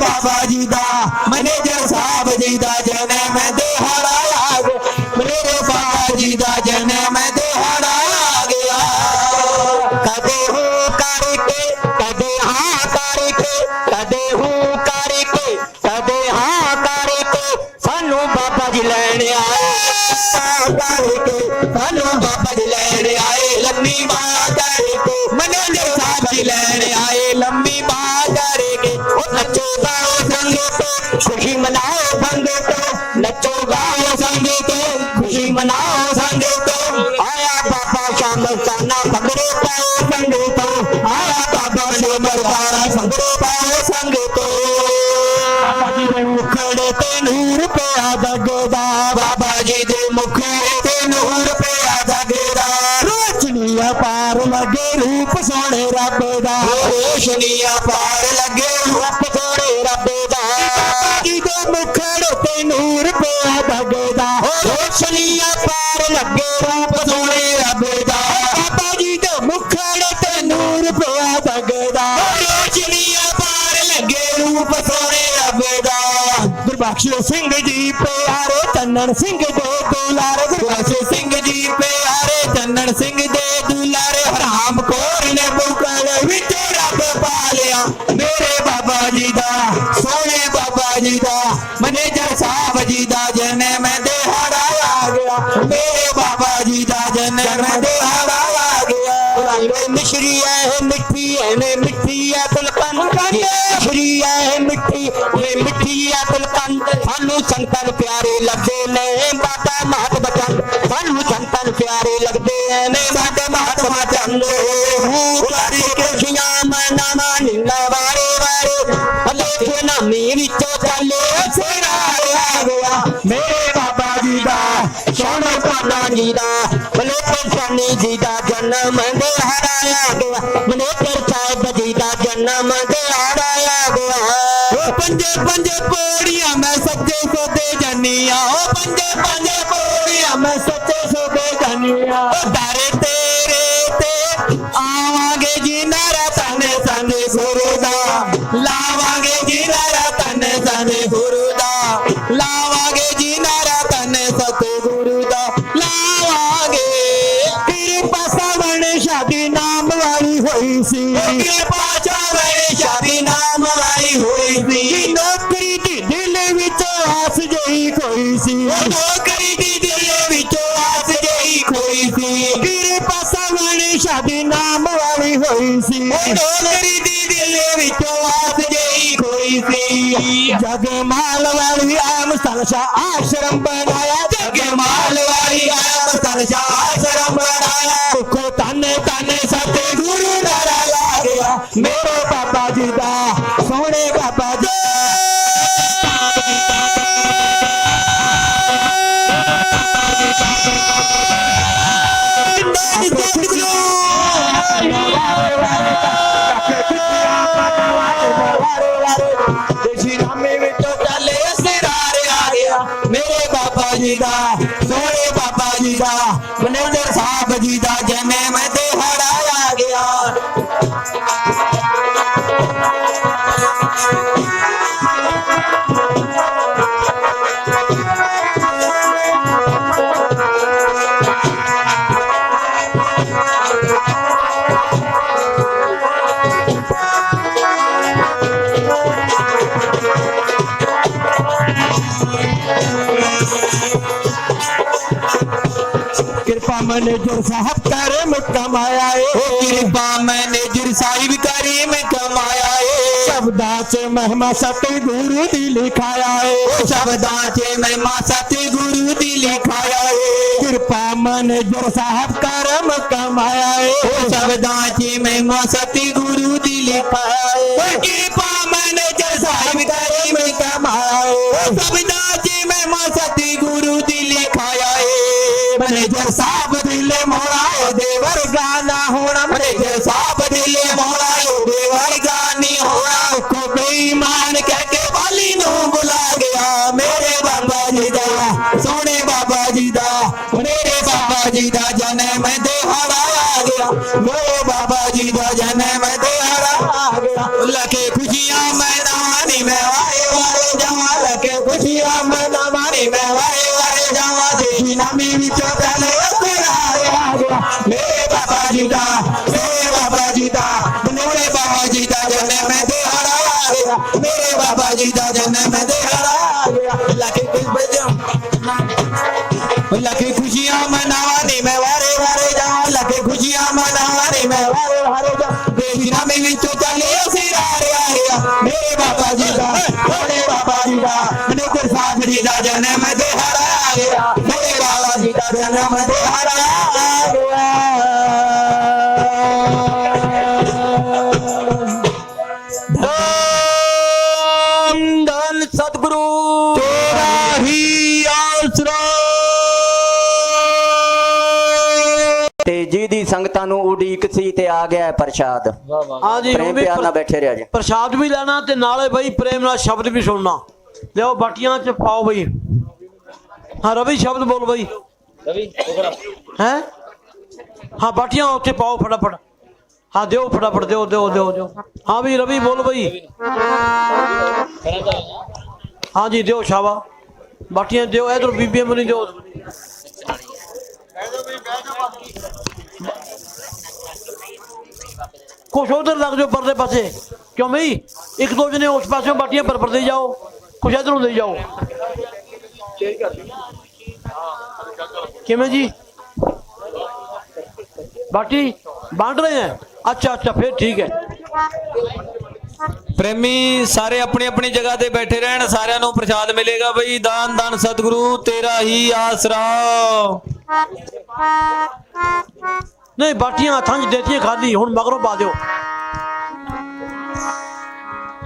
बाबा जी दा मैनेजर साहब जी दा जन्म दिहाड़ा आ गया मेरे बाबा जी दा जन्म दिहाड़ा आ गया कदे हूँ करके कदे हाँ करके कदे हूँ करके कदे हाँ करके सानू बाबा जी लैने आए करके सानू बाबा जी लैने आए लम्मी बात करके मैनेजर साहब जी लैने आए लम्बी बात करके नचो गाओ संगे तो खुशी मनाओ संगे तो नचो गाओ संगे तो खुशी मनाओ संगे तो आया बाबा शाम मस्ताना भंगड़े पाओ संगे तो आया बाबा ने मरवाना भंगड़े पाओ संगे तो बाबा जी दे मुखड़े ते नूर पिया दगदा बाबा जी दे मुखड़े ते नूर पिया दगदा रोशनिया पार लगे रूप सोने रब दा रोशनिया पार लगे रूप सोने रब दा बाबा जी दे मुखड़े ते नूर पिया दगदा रोशनिया पार लगे रूप सोने रब दा बाबा जी दे मुखड़े ते नूर पिया दगदा रोशनिया पार लगे रूप सोने रब दा गुरबख्श सिंह जी प्यारे चन्नन सिंह दे दुलारे गुरबख्श सिंह जी प्यारे चन्नन सिंह दे दुलारे हराम खोर ने बुकल विच रब पालिया मेरे बाबा जी दा सोने बाबा जी दा मैनेजर साहब जी दा जन्म दिहाड़ा आ गया मेरे बाबा जी दा जन्म दिहाड़ा आ गया मिश्री है मिट्टी है मिट्टी है तिलकन मिश्री है मिट्टी है तिलकन सानू संतन प्यारे लगदे ने बाबा महात्मा चंद सानू संतन प्यारे लगदे ने बाबा महात्मा चंद उतारी के खुशियां मनावा नीला वारे वारे अलेखे नामी विचों चले सेरा आ गया मेरे बाबा जी दा सोने पाना जी दा मलेकर शानी जी दा जन्म दिहाड़ा आ गया मलेकर साहब जी दा जन्म दिहाड़ा आ गया पंजे पंजे पौड़ियां मैं सच्चे सोते जनिया ओ पंजे पंजे पौड़ियां मैं सच्चे सोते जनिया तारे तेरे ते आवांगे जी नारा तने तने गुरुदा लावांगे जी नारा तने तने गुरुदा लावांगे जी नारा तने सते गुरुदा लावांगे कृपा सावण शादी नाम वाली होई सी कृपा सावण शादी नाम वाली होई सी नौकरी दी दिल विचों आस जई खोई सी नौकरी दी दिल विचों आस जई खोई सी कृपा सावण शादी नाम वाली होई सी नौकरी दी दिल विचों आस जई खोई सी जगमाल वाली आम सलशा आश्रम बनाया जगमाल वाली आम सलशा आश्रम बनाया को तने तने सते गुरु नारा ला गया मेरे बाबा जी दा सोने बाबा जी मेरे बाबा जी दा सोने बाबा जी दा मैनेजर साहब जी दा जन्म दिहाड़ा आ गया कृपा मैनेजर साहब करे में कमाया कृपा मैनेजर साहिब करे में कमाया शब्दा से महिमा सत्य गुरु दी लिखाया शब्दा से महिमा सत्य गुरु दी लिखाया कृपा मैनेजर साहब करे में कमाया शब्दा से महिमा सत्य गुरु दी लिखाया कृपा मैनेजर साहिब करे में कमाया शब्दा से महिमा सत्य गुरु दी लिखाया मैनेजर साहब दिले मोड़ा देवर गाना होना मैनेजर साहब दिले मोड़ा देवर गानी होना को बेईमान कह के वाली नो बुला गया मेरे बाबा जी दा सोने बाबा जी दा मेरे बाबा जी दा जन्म दिहाड़ा आ गया मेरे बाबा जी दा जन्म दिहाड़ा आ गया लगे खुशियां मैदानी में खुशियां मनावां नी मैं वारे वारे जावां देसी नामी विचों चले तेरा आ गया मेरे बाबा जी दा बनूरे बाबा जी दा जन्म दिहाड़ा आ गया मेरे बाबा जी दा जन्म दिहाड़ा आ गया लखे खुशियां मनावा नी मैं वारे वारे जावां लखे खुशियां मनावा नी मैं वारे वारे जावां देसी नामी विचों चले सिरा आ गया मेरे बाबा जी दा मनोकर सागरी दा जन्म दिहाड़ा आ गया मेरे बाबा जी दा जन्म दिहाड़ा आ गया धन सतगुरु तेरा ही आसरा ਤੇ ਜਿਹਦੀ ਸੰਗਤਾਂ ਨੂੰ ਉਡੀਕ ਸੀ ਤੇ ਆ ਗਿਆ ਹੈ ਪ੍ਰਸ਼ਾਦ ਹਾਂ ਜੀ ਪ੍ਰੇਮ ਪਿਆਰ ਨਾਲ ਬੈਠੇ ਰਿਹਾ ਜੀ ਪ੍ਰਸ਼ਾਦ ਵੀ ਲੈਣਾ ਤੇ ਨਾਲੇ ਬਈ ਪ੍ਰੇਮ ਨਾਲ ਸ਼ਬਦ ਵੀ ਸੁਣਨਾ ਲਿਓ ਬਾਟੀਆਂ ਚ ਪਾਓ ਬਈ ਹਾਂ ਰਵੀ ਸ਼ਬਦ ਬੋਲ ਬਈ ਰਵੀ ਹੈ ਹਾਂ ਬਾਟੀਆਂ ਉੱਥੇ ਪਾਓ ਫਟਾਫਟ ਹਾਂ ਦਿਓ ਫਟਾਫਟ ਦਿਓ ਹਾਂ ਵੀ ਰਵੀ ਬੋਲ ਬਈ ਹਾਂ ਜੀ ਦਿਓ ਸ਼ਾਬਾ ਬਾਟੀਆਂ ਦਿਓ ਇਧਰ ਬੀਬੀਆਂ ਨੂੰ ਨਹੀਂ ਦਿਓ कुछ उधर लग जाओ परले पासे क्यों भाई एक दो जने उस पासे बाटियां पर दे जाओ कुछ इधरों दे जाओ किमें जी बाटी बांट रहे हैं अच्छा फिर ठीक है ਪ੍ਰੇਮੀ ਸਾਰੇ ਆਪਣੀ ਆਪਣੀ ਜਗ੍ਹਾ ਤੇ ਬੈਠੇ ਰਹਿਣ ਸਾਰਿਆਂ ਨੂੰ ਪ੍ਰਸ਼ਾਦ ਮਿਲੇਗਾ ਬਈ ਦਾਨ ਦਾਨ ਸਤਿਗੁਰੂ ਤੇਰਾ ਹੀ ਆਸਰਾ नहीं बाटियां हथा च देती खाली हुण मगरों पा दो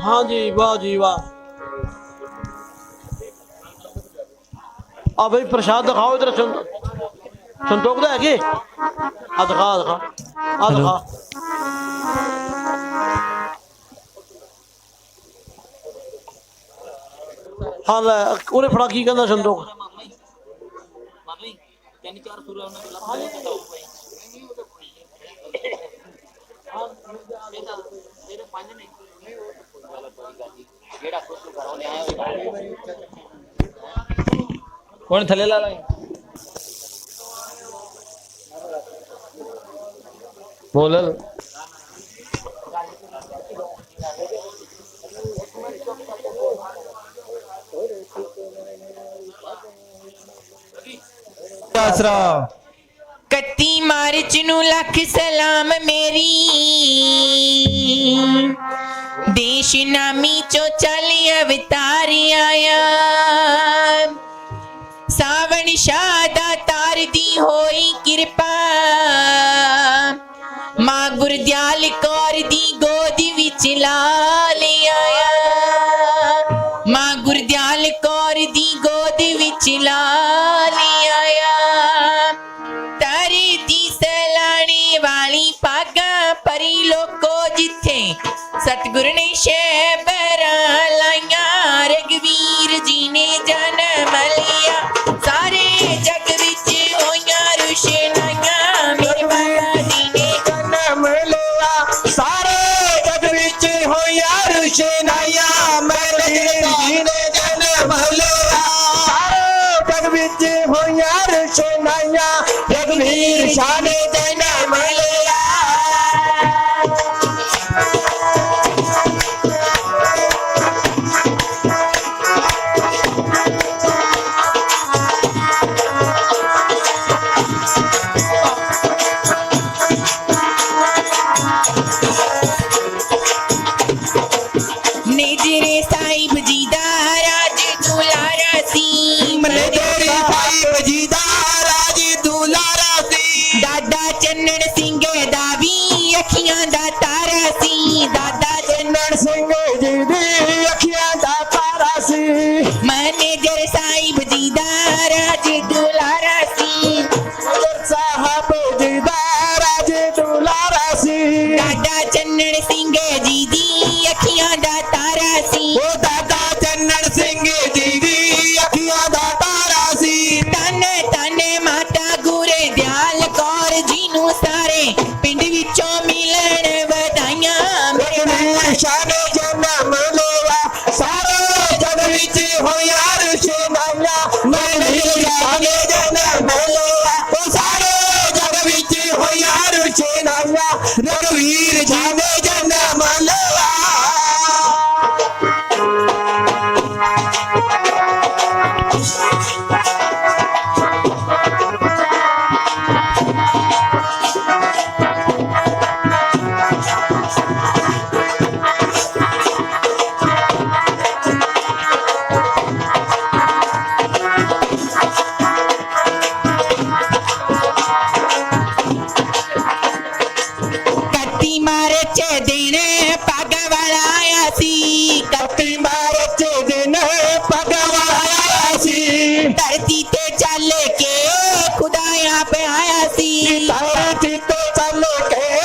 हाँ जी वाह आ भाई प्रसाद दिखाओ इधर संतोख दा है कि दिखा हाँ लै उरे फड़ा की कहंदा संतोख ਹੁਣ ਥੱਲੇ ਲਾ ਲਾਂਗੇ ਬੋਲ ਆਸਰਾ 31 ਮਾਰਚ ਨੂੰ ਲੱਖ ਸਲਾਮ ਮੇਰੀ ਦੇਸ਼ ਨਾਮੀ ਚੋਂ ਚੱਲ ਅਵਤਾਰ ਆਇਆ ਸਾਵਣ ਸ਼ਾਦਾ ਤਾਰ ਦੀ ਹੋਈ ਕਿਰਪਾ ਮਾਂ ਗੁਰਦਿਆਲ ਕੌਰ ਦੀ ਗੋਦ ਵਿੱਚ ਲਾ ਲਿਆ ਮਾਂ ਗੁਰਦਿਆਲ ਕੌਰ ਦੀ ਗੋਦ ਵਿੱਚ ਲਾ ਲਿਆ वाली पागा परी लोको जिथे सतगुर ने शहबरा लाइया रघुवीर जी ने जन्म लिया सारे जग विच होइया रुशनाइया मेरे बाबा जी ने जन्म लिया सारे जग विच होइया रुशनाइया मेरे जी ने जन्म लिया सारे जग विच होइया रुशनाइया रघुवीर शाह ने जन्म लिया नेजरे साहिब जी दा राज दुलारा सी नेजरे साहिब जी दा राज दुलारा सी दादा चन्नन सिंह दा भी अखियां दा तारा सी दादा चन्नन सिंह जी दी अखियां दा तारा सी मैनेजर साहिब जी दा राज दुलारा सी साहब जी दा राज दुलारा सी दादा चन्नन सिंह जी दी अखियां दा तारा सी ओ दादा चन्नन सिंह जी दी अखियां दा तारा सी तन तन माता गुरे दयाल कौर जी नू सारे पिंड विचों मिलन वधाइयां शान जन्म लिया सारे जग विच होया ਕੱਤੀ ਮਾਰਚ ਦਿਨ ਪੱਗ ਵਾਲਾ ਆਇਆ ਸੀ ਕੱਤੀ ਮਾਰਚ ਦਿਨ ਪੱਗ ਵਾਲਾ ਆਇਆ ਸੀ ਧਰਤੀ ਤੇ ਚੱਲ ਕੇ ਖੁਦਾ ਆਪ ਆਇਆ ਸੀ ਧਰਤੀ ਤੇ ਚੱਲ ਕੇ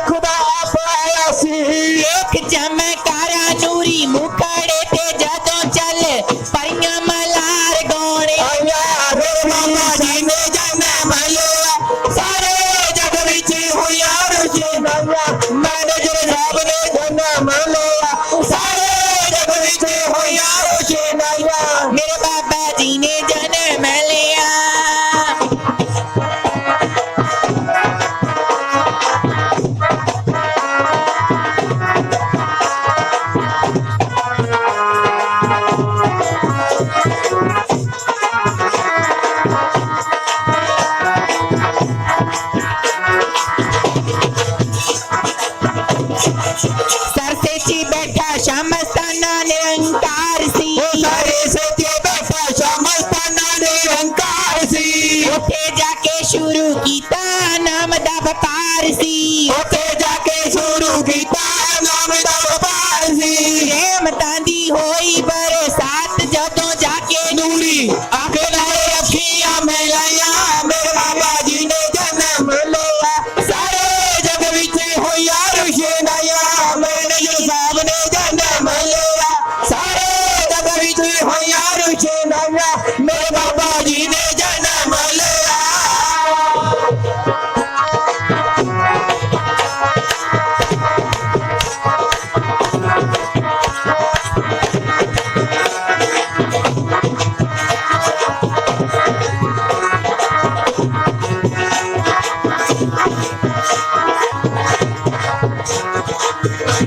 ਖੁਦਾ ਆਪ ਆਇਆ ਸੀ ਇੱਕ ਚਮਕਾਰਾ ਨੂਰੀ ਮੁਖੜੇ ਤੇ ਜਦੋਂ ਚੱਲ ਪਰੀਆਂ ਮਲਾਰ ਗਾਉਣੇ ਆਇਆ ਰੇ ਬਾਬਾ ਜੀ ਨੇ ਜਨਮ ਲਿਆ ਸਾਰੇ ਜਗ ਵਿੱਚ ਹੋਇਆ ਰੁਸ਼ਨਾਇਆ ਮੈਨੇਜਰ ਸਾਹਿਬ ਨੇ ਜਨਮ ਲਿਆ ਸਾਰੇ ਜਗ ਵਿੱਚ ਹੋਇਆ ਰੁਸ਼ਨਾਇਆ ਮੇਰੇ ਬਾਬਾ ਜੀ ਨੇ ਜਨਮ ਲਿਆ सरसे ची बैठा शमस्ताना निरंकार सी ਉਹ ਸਾਰੇ ਸੱਚੇ ਬੈਠਾ ਸ਼ਮਸਤਾਨਾ ਨਿਰੰਕਾਰ ਸੀ उठे जाके शुरू कीता नाम दा व्यापार सी ਉੱਥੇ ਜਾ ਕੇ ਸ਼ੁਰੂ ਕੀਤਾ ਨਾਮ ਦਾ ਵਪਾਰ ਸੀ रहमतां दी होई बरसात जदों जाके ਨੂਰੀ ਅੱਖ ਨਾਲ ਅੱਖੀਆਂ ਮਿਲਾਈਆਂ ਮੇਰੇ ਬਾਬਾ ਜੀ ਨੇ ਜਨਮ ਲਿਆ ਸਾਰੇ ਜਗ ਵਿੱਚ ਹੋਇਆ ਰੁਸ਼ਨਾਇਆ ਮੈਨੇਜਰ ਸਾਹਿਬ ਨੇ ਜਨਮ ਲਿਆ ਸਾਰੇ ਜਗ ਵਿੱਚ ਹੋਇਆ ਰੁਸ਼ਨਾਇਆ ਮੇਰੇ ਬਾਬਾ ਜੀ ਨੇ ਜਨਮ ਲਿਆ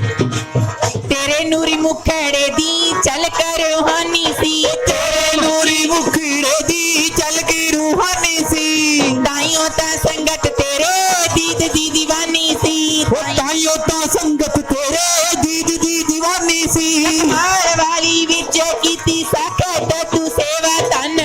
तेरे नूरी मुखड़े दी चल कर रूहानी सी ਤੇਰੇ ਨੂਰੀ ਮੁਖੜੇ ਦੀ ਚੱਲ ਕੇ ਰੂਹਾਨੀ ਸੀ ताइयों ता संगत तेरे दीद दी दीवानी सी ਉਹ ਤਾਈਓ ਤਾਂ ਸੰਗਤ ਤੇਰੇ ਦੀਦ ਦੀ ਦੀਵਾਨੀ ਸੀ मार वाली विच कीती साखत तू सेवा तन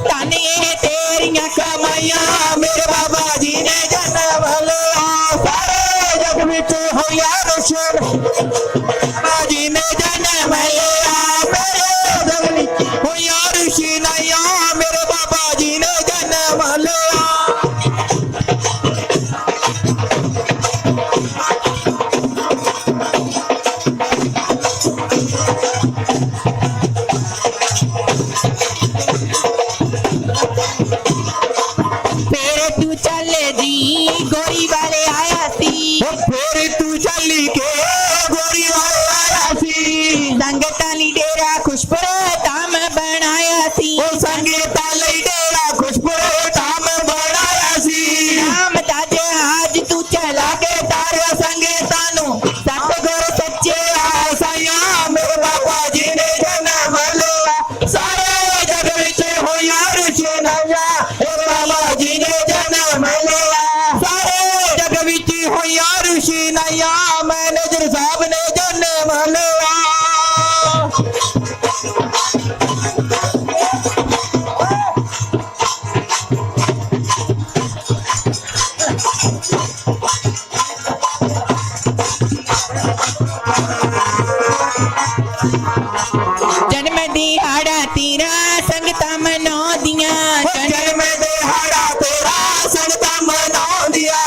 तन ये तेरियां ਕਮਾਈਆਂ ਮੇਰੇ ਬਾਬਾ ਜੀ ਨੇ ਜਨਮ ਲਿਆ ਸਾਰੇ ਜਗ ਵਿੱਚ ਹੋਇਆ ਰੋਸ਼ਨ ਬਾਬਾ ਜੀ ਨੇ ਜਨਮ ਲਿਆ ਮੇਰੇ ਜਗ ਵਿੱਚ ਹੋਇਆ ਰੋਸ਼ਨਾਇਆ ਮੇਰੇ ਬਾਬਾ ਜੀ ਨੇ ਜਨਮ ਲਿਆ फिर तू चल जी गोरी वाले आया सी ਫਿਰ ਤੂੰ ਚੱਲੀ ਕੇ ਗੋਰੀ ਵਾਲਾ ਆਇਆ ਸੀ संगतां ली डेरा खुशपुर धाम बनाया सी ਉਹ ਸੰਗੀਤਾਂ ਲਈ ਡੇਰਾ ਖੁਸ਼ਪੁਰ ਧਾਮ ਬਣਾਇਆ ਸੀ नाम दा जहाज तू चला के ਤਾਰਿਆ ਸੰਗੀਤਾਂ ਨੂੰ सतगुर सच्चे ਆਸਾਈਆਂ ਮੇਰੇ ਬਾਬਾ ਜੀ ਨੇ ਜਨਮ ਲਿਆ ਸਾਰੇ ਜਗ ਵਿੱਚ ਹੋਇਆ ਰੁਸ਼ਨਾਇਆ ਮੇਰੇ ਬਾਬਾ ਜੀ ਨੇ ਜਨਮ ਲਿਆ ਸਾਰੇ ਜਗ ਵਿੱਚ ਹੋਇਆ ਰੁਸ਼ਨਾਇਆ ਮੈਨੇਜਰ ਸਾਹਿਬ ਨੇ ਜਨਮ ਲਿਆ जन्म दिहाड़ा तेरा संगतां मनाउंदियां ਜਨਮ ਦਿਹਾੜਾ ਤੇਰਾ ਸੰਗਤਾਂ ਮਨਾਉਂਦੀਆਂ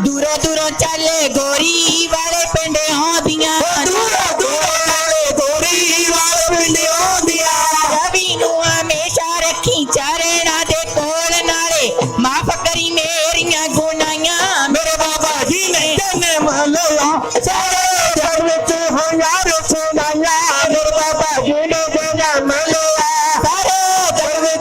दूरों दूरों चले गोरी वाले पिंड आउंदियां ਦੂਰੋਂ ਦੂਰੋਂ ਵਾਲੇ ਗੋਰੀ ਵਾਲੇ ਪਿੰਡ ਆਉਂਦੀਆਂ रवि नू हमेशा रखी चरणा दे कोल नाले माफ करी मेरियां गुनाहियां ਮੇਰੇ ਬਾਬਾ ਜੀ ਨੇ ਜਨਮ ਲਿਆ ਸਾਰੇ ਜਗ ਵਿੱਚ ਹੋਇਆ ਰੁਸ਼ਨਾਇਆ ਮੇਰੇ ਬਾਬਾ ਜੀ ਨੇ ਜਨਮ ਲਿਆ ਸਾਰੇ ਜਗ ਵਿੱਚ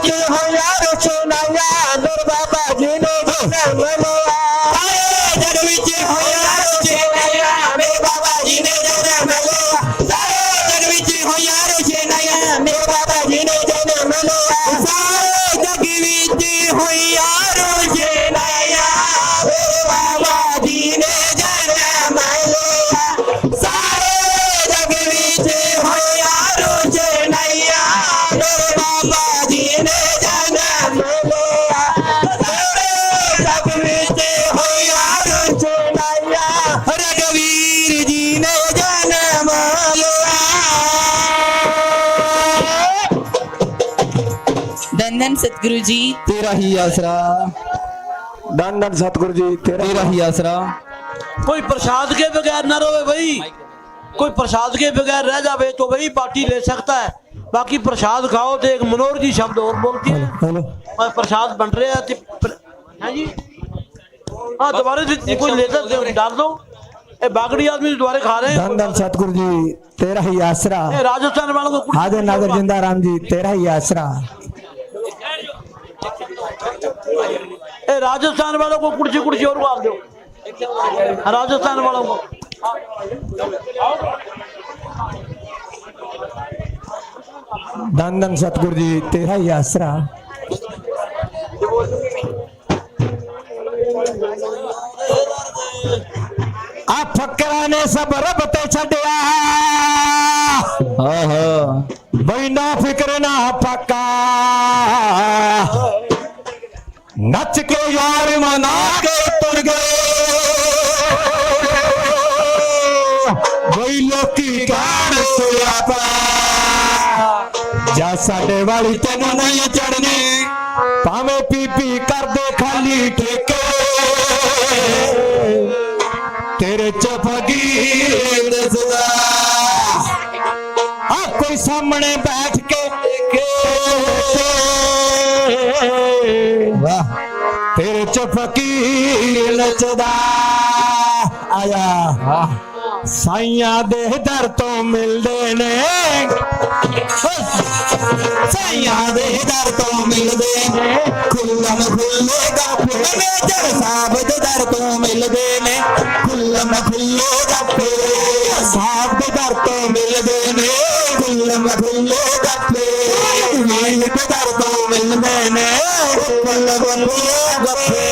धन धन सतगुरु जी तेरा ही आसरा। धन धन सतगुरु जी तेरा ही आसरा। कोई प्रसाद के बगैर ना रहे भाई, कोई प्रसाद के बगैर रह जावे तो भाई पार्टी ले सकता है, बाकी प्रसाद खाओ तो एक मनोहर जी शब्द और बोलती है और प्रसाद बन रहे हैं हैं जी। हाँ दोबारा से कोई लेकर डाल दो, ये बागड़ी आदमी दोबारा खा रहे हैं। धन धन सतगुरु जी तेरा ही आसरा। ये राजस्थान वालों को हाजिर नागर जिंदा राम जी तेरा ही आसरा। ए राजस्थान वालों को कुर्सी कुर्सी और डाल दो, राजस्थान वालों को। धन धन सतगुरु जी तेरा ही आसरा। आ फकरा ने सब रब ते छड़िया बई ना फिक्र ना पक्का नच के यार मना के तुर गए बई लोकी कान सोया पा जा साडे वाली तेनू नहीं चढ़नी भावे पी पी कर दे खाली ठेके तेरे च फकीर दसदा आ कोई सामने बैठ के वाह तेरे च फकीर नचदा आया साइया दे दर तो मिलदे ने साइया दे दर तो मिलदे ने खुल्लम खुल्ले गप्पे मेजर साहब दे दर तो मिलदे ने खुल्लम खुल्ले गप्पे साहब दे दर तो मिलदे ने खुल्लम खुल्ले गप्पे वीर दे दर तो मिलदे ने खुल्लम खुल्ले गप्पे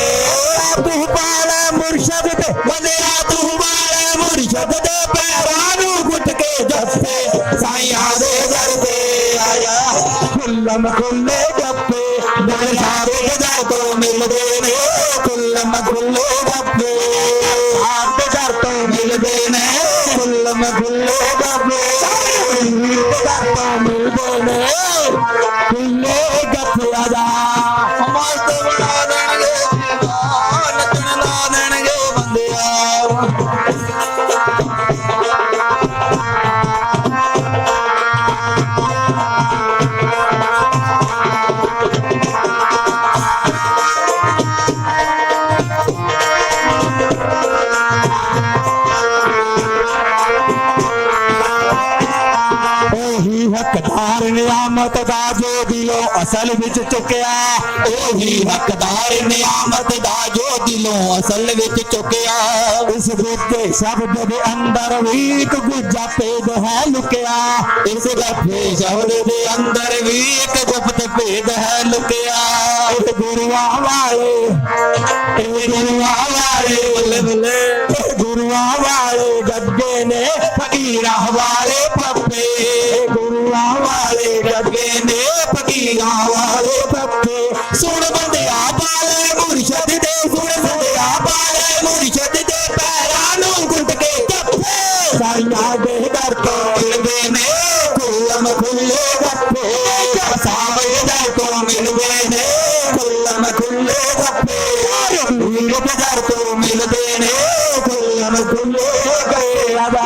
तू पाला मुर्शद दे बंदिया तू पाला मुर्शद दे पैरानू घुट के जप्पे साइया दे दर पे आया खुल्लम खुल्ले गप्पे मेरे सारे दर तो मिलदे ने खुल्लम खुल्ले गप्पे आप दर तो मिलदे ने खुल्लम खुल्ले गप्पे दर तो मिलदे ने खुल्ले गप्पे आजा हमारे तो बना देंगे नचना देंगे बंदिया हकदार नियामत दा जो दिलों असल विच चुकिया ओही हकदार नियामत दा जो दिलों असल विच चुकिया इस गुप्ते शब्द दे अंदर भी एक गुज्जा भेद है लुकिया इस गुप्ते शब्द दे अंदर भी एक गुप्त भेद है लुकिया गुरुआ वाले बल्ले बल्ले गुरुआ वाले गद्दे ने फकीरा वाले पप्पे गुरुआ वाले गद्दे ने फकीरा वाले पप्पे सुन बंदिया बाले मुर्शद दे सुन बंदिया बाले मुर्शद दे पैरानू घुट के जप्पे साइया दे दर तो मिलदे ने खुल्लम खुल्ले गप्पे सावे दर तो मिलदे ने खुल्लम खुल्ले गप्पे वीर के दर तो मिलदे ने खुल्लम खुल्ले गप्पे आदा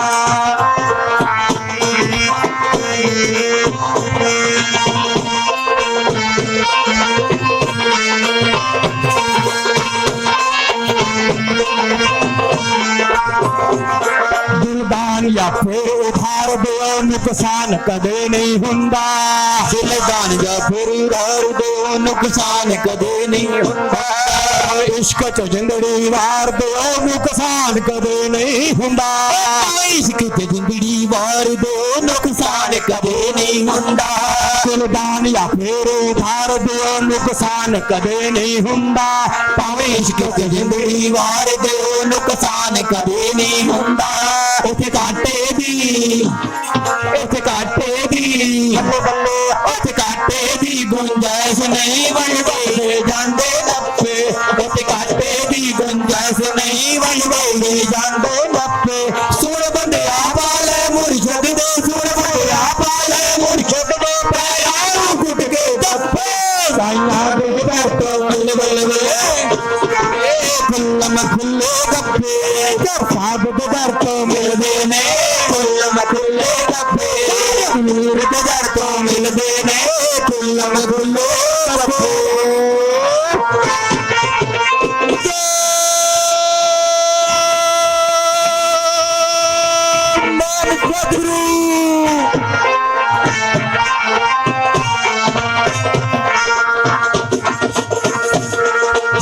दिलदान या फिर उधार दो नुकसान कदे नहीं हुंदा दिलदान या फिर उधार दो नुकसान कदे नहीं हुंदा इश्क च जिंदड़ी वार दो नुकसान कदे नहीं हुंदा इश्क च जिंदड़ी वार दो नुकसान कदे नहीं हुंदा दिलदान या फिर उधार दो नुकसान कदे नहीं हुंदा भावे इश्क च जिंदड़ी वार दो नुकसान कदे नहीं हुंदा उथे काटे दी बल्ले बल्ले उथे काटे दी गुंजाइश नहीं बनते जांदे नप्पे उथे काटे दी गुंजाइश नहीं बनते जांदे नप्पे सुन बंदिया वाले मुर्शद दे सुन बंदिया वाले मुर्शद दे पैरानू घुट के जप्पे ਸਾਈਆਂ ਦੇ ਦਰ ਤੋਂ ਮਿਲ ਖੁੱਲਮ ਖੁੱਲੇ ਗੱਫੇ ਜਰ ਸਾਹਿਬ ਦੇ ਦਰ ਤੋਂ ਮਿਲਦੇ ਨੇ ਖੁੱਲਮ ਖੁੱਲੇ ਗੱਫੇ ਵੀਰ ਦੇ ਦਰ ਤੋਂ ਮਿਲਦੇ ਨੇ ਖੁੱਲਮ ਖੁੱਲੇ ਗੱਫੇ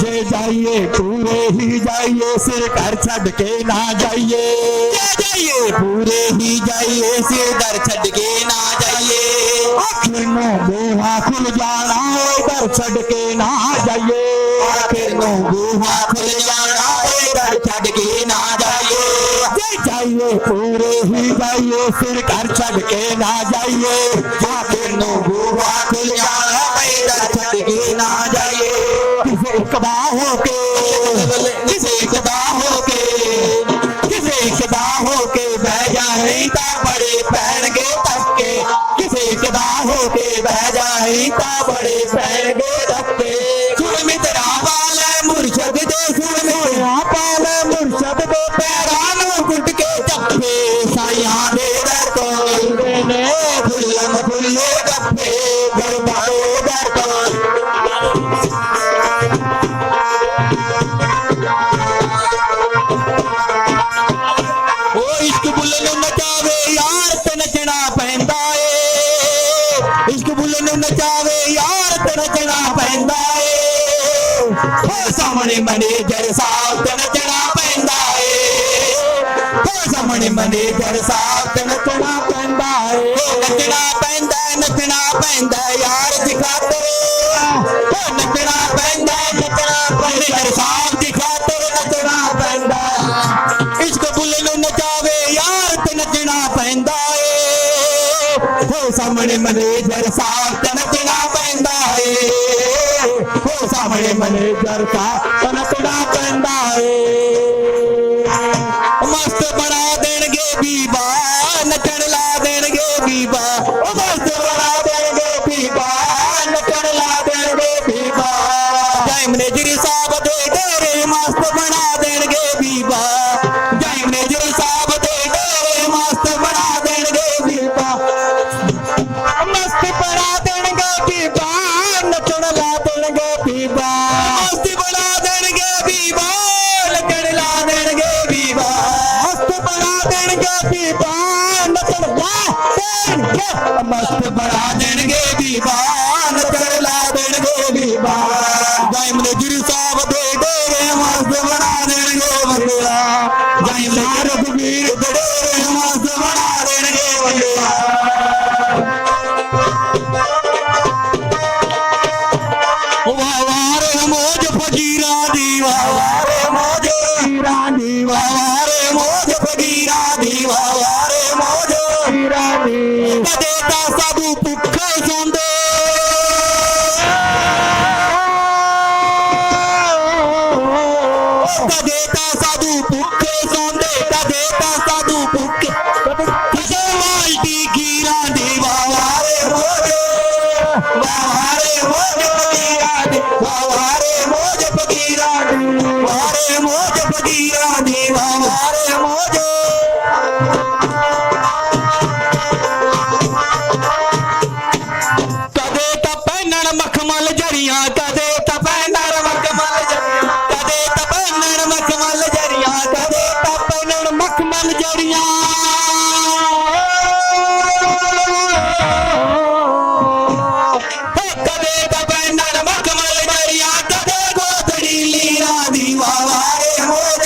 जे जाइए पूरे ही जाइए सिर घर छड़ के ना जाइए ਜਾਈਏ ਪੂਰੇ ਹੀ ਜਾਈਏ ਸਿਰ ਦਰ ਛੱਡ ਕੇ ਨਾ ਜਾਈਏ आखिर में बूहा खुल जाना घर छड़ के ना जाइए ਆਖਿਰ ਨੂੰ ਬੂਹਾ ਖੁੱਲ ਜਾਣਾ ਏ ਦਰ ਛੱਡ ਕੇ ਨਾ ਜਾਈਏ जे जाइए पूरे ही जाइए सिर घर छड़ के ना जाइए ਆਖਿਰ ਨੂੰ ਬੂਹਾ ਖੁੱਲ ਜਾਣਾ ਏ ਦਰ ਛੱਡ ਕੇ ਨਾ ਜਾਈਏ किसे कदा होके ਕਿਸੇ ਕਦਾ ਹੋ ਕੇ किसे कदा होके ਬਹਿ ਜਾਈ ਤਾਂ ਬੜੇ ਪੈਣਗੇ ਧੱਕੇ ਕਿਸੇ ਕਦਾ ਹੋ ਕੇ ਬਹਿ ਜਾਈ ਤਾਂ ਬੜੇ ਪੈਣਗੇ ਧੱਕੇ ਸੁਣ ਮਿੱਤਰਾ ਵਾਲੇ ਮੁਰਸ਼ਦ ਦੇ ਸੁਣ ਮਿੱਤਰਾ पाले मुर्शद दे ਪੈਰਾਂ ਨੂੰ ਗੁੱਟ ਕੇ ਚੱਪੇ ਸਾਈਆਂ ਦੇ ਦਰ ਤੋਂ ਮਿਲਦੇ ਨੇ ਖੁੱਲਮ ਖੁੱਲੇ ਗੱਫੇ ਗਰਬਾਏ ਦਰ ਤੋਂ ਉਹ ਇਸ਼ਕ ਬੁੱਲ ਨੂੰ ਨਚਾਵੇ ਯਾਰ ਤੇ ਨੱਚਣਾ ਪੈਂਦਾ ਏ ਇਸ਼ਕ ਬੁੱਲ ਨੂੰ ਨਚਾਵੇ ਯਾਰ ਤੇ ਨੱਚਣਾ ਪੈਂਦਾ ਏ ਉਹ ਸਾਹਮਣੇ ਮੈਨੇਜਰ ਸਾਹਿਬ ਤੇ ਨੱਚਣਾ ਪੈਂਦਾ ਏ ਉਹ ਸਾਹਮਣੇ ਮੈਨੇਜਰ ਸਾਹਿਬ ਤੇ ਨੱਚਣਾ ਪੈਂਦਾ ਏ ਨੱਚਣਾ ਪੈਂਦਾ ਯਾਰ ਦੀ ਖਾਤਰ ਉਹ ਨੱਚਣਾ ਪੈਂਦਾ ਮੈਨੇਜਰ ਸਾਹਿਬ ਦੀ ਖਾਤਰ ਨੱਚਣਾ ਪੈਂਦਾ ਇਸ਼ਕ ਬੁੱਲ ਨੂੰ ਨਚਾਵੇ ਯਾਰ ਤੇ ਨੱਚਣਾ ਪੈਂਦਾ ਏ ਹੋ ਸਾਹਮਣੇ ਮੈਨੇਜਰ ਸਾਹਿਬ ਤੇ ਨੱਚਣਾ ਪੈਂਦਾ ਏ ਹੋ ਸਾਹਮਣੇ ਮੈਨੇਜਰ ਸਾਹਿਬ ਤੇ ਨੱਚਣਾ ਪੈਂਦਾ ਏ ਮਸਤ ਬਣਾ ਦੇਣਗੇ ਬੀਬਾ ਨੱਚਣ ਲਾ ਦੇਣਗੇ ਬੀਬਾ ਉਹ ਮਸਤ ਬਣਾ ਦੇਣਗੇ ਬੀਬਾ ਨੱਚਣ ਲਾ ਦੇਣਗੇ ਬੀਬਾ ਜੈ ਮੈਨੇਜਰ ਸਾਹਿਬ ਦੇ ਡੇਰੇ ਮਸਤ ਬਣਾ ਦੇਣਗੇ ਬੀਬਾ ਜੈ ਮੈਨੇਜਰ ਸਾਹਿਬ ਦੇ ਡੇਰੇ ਮਸਤ ਬਣਾ ਦੇਣਗੇ ਬੀਬਾ ਮਸਤ ਬਣਾ ਦੇਣਗੇ ਬੀਬਾ ਨੱਚਣ ਲਾ ਦੇਣਗੇ ਬੀਬਾ ਮਸਤ ਬਣਾ ਦੇਣਗੇ ਬੀਬਾ ਨੱਚਣ ਲਾ ਦੇਣਗੇ ਬੀਬਾ ਮਸਤ ਬਣਾ ਦੇਣਗੇ ਬੀਬਾ ਨੱਚਣ ਲਾ ਦੇਣਗੇ ਮਸਤ ਬਣਾ ਦੇਣਗੇ ਬੀਬਾ ਨੱਚਣ ਲਾ ਦੇਣਗੇ ਬੀਬਾ ਜੈ ਮੈਨੇਜਰ ਸਾਹਿਬ ਦੇ ਡੇਰੇ ਮਸਤ ਬਣਾ ਦੇਣਗੇ ਬੰਦਿਆ ਜੈ ਮਾਰਗ ਵੀਰ ਦੇ ਡੇਰੇ ਮਸਤ ਬਣਾ ਦੇਣਗੇ ਬੰਦਿਆ ਵਾਵਾਰੇ ਮੋਜ ਫਕੀਰਾਂ ਦੀ ਵਾਵਾਰੇ ਮੋਜ ਫਕੀਰਾਂ ਦੀ ਵਾਵਾਰੇ ਮੋਜ ਫਕੀਰਾਂ ਦੀ ਵਾਵਾਰੇ ਮੋਜ ਫਕੀਰਾਂ ਦੀ ਕਦੇ ਤਾਂ ਸਾਧੂ ਭੁੱਖੇ ਸੌਂਦੇ ਕਦੇ ਤਾਂ ਸਾਧੂ ਭੁੱਖੇ ਸੌਂਦੇ ਕਦੇ ਤਾਂ ਸਾਧੂ ਭੁੱਖੇ ਕਿਸੇ ਮਾਲਟੀ ਗੀਰਾਂ ਦੀ ਵਾਵਾਰੇ ਮੋਜ ਵਾਵਾਰੇ ਮੋਜ ਫਕੀਰਾਂ ਦੀ ਵਾਵਾਰੇ ਮੋਜ ਫਕੀਰਾਂ ਦੀ ਵਾਵਾਰੇ ਮੋਜ ਫਕੀਰਾਂ ਦੀ ਵਾਵਾਰੇ ਮੋਜ ਕਦੇ ਤਾਂ ਪਹਿਨਣ ਮਖਮਲ ਜਰੀਆਂ ਕਦੇ ਤਾਂ ਪਹਿਨਣ ਮਖਮਲ ਜਰੀਆਂ ਕਦੇ ਤਾਂ ਪਹਿਨਣ ਮਖਮਲ ਜਰੀਆਂ ਕਦੇ ਤਾਂ ਪਹਿਨਣ ਮਖਮਲ ਜਰੀਆਂ ਕਦੇ ਤਾਂ ਪਹਿਨਣ ਮਖਮਲ ਜਰੀਆਂ ਕਦੇ ਗੋਦੜੀ ਲੀਰਾਂ ਦੀ ਵਾਵਾਰੇ ਮੋਜ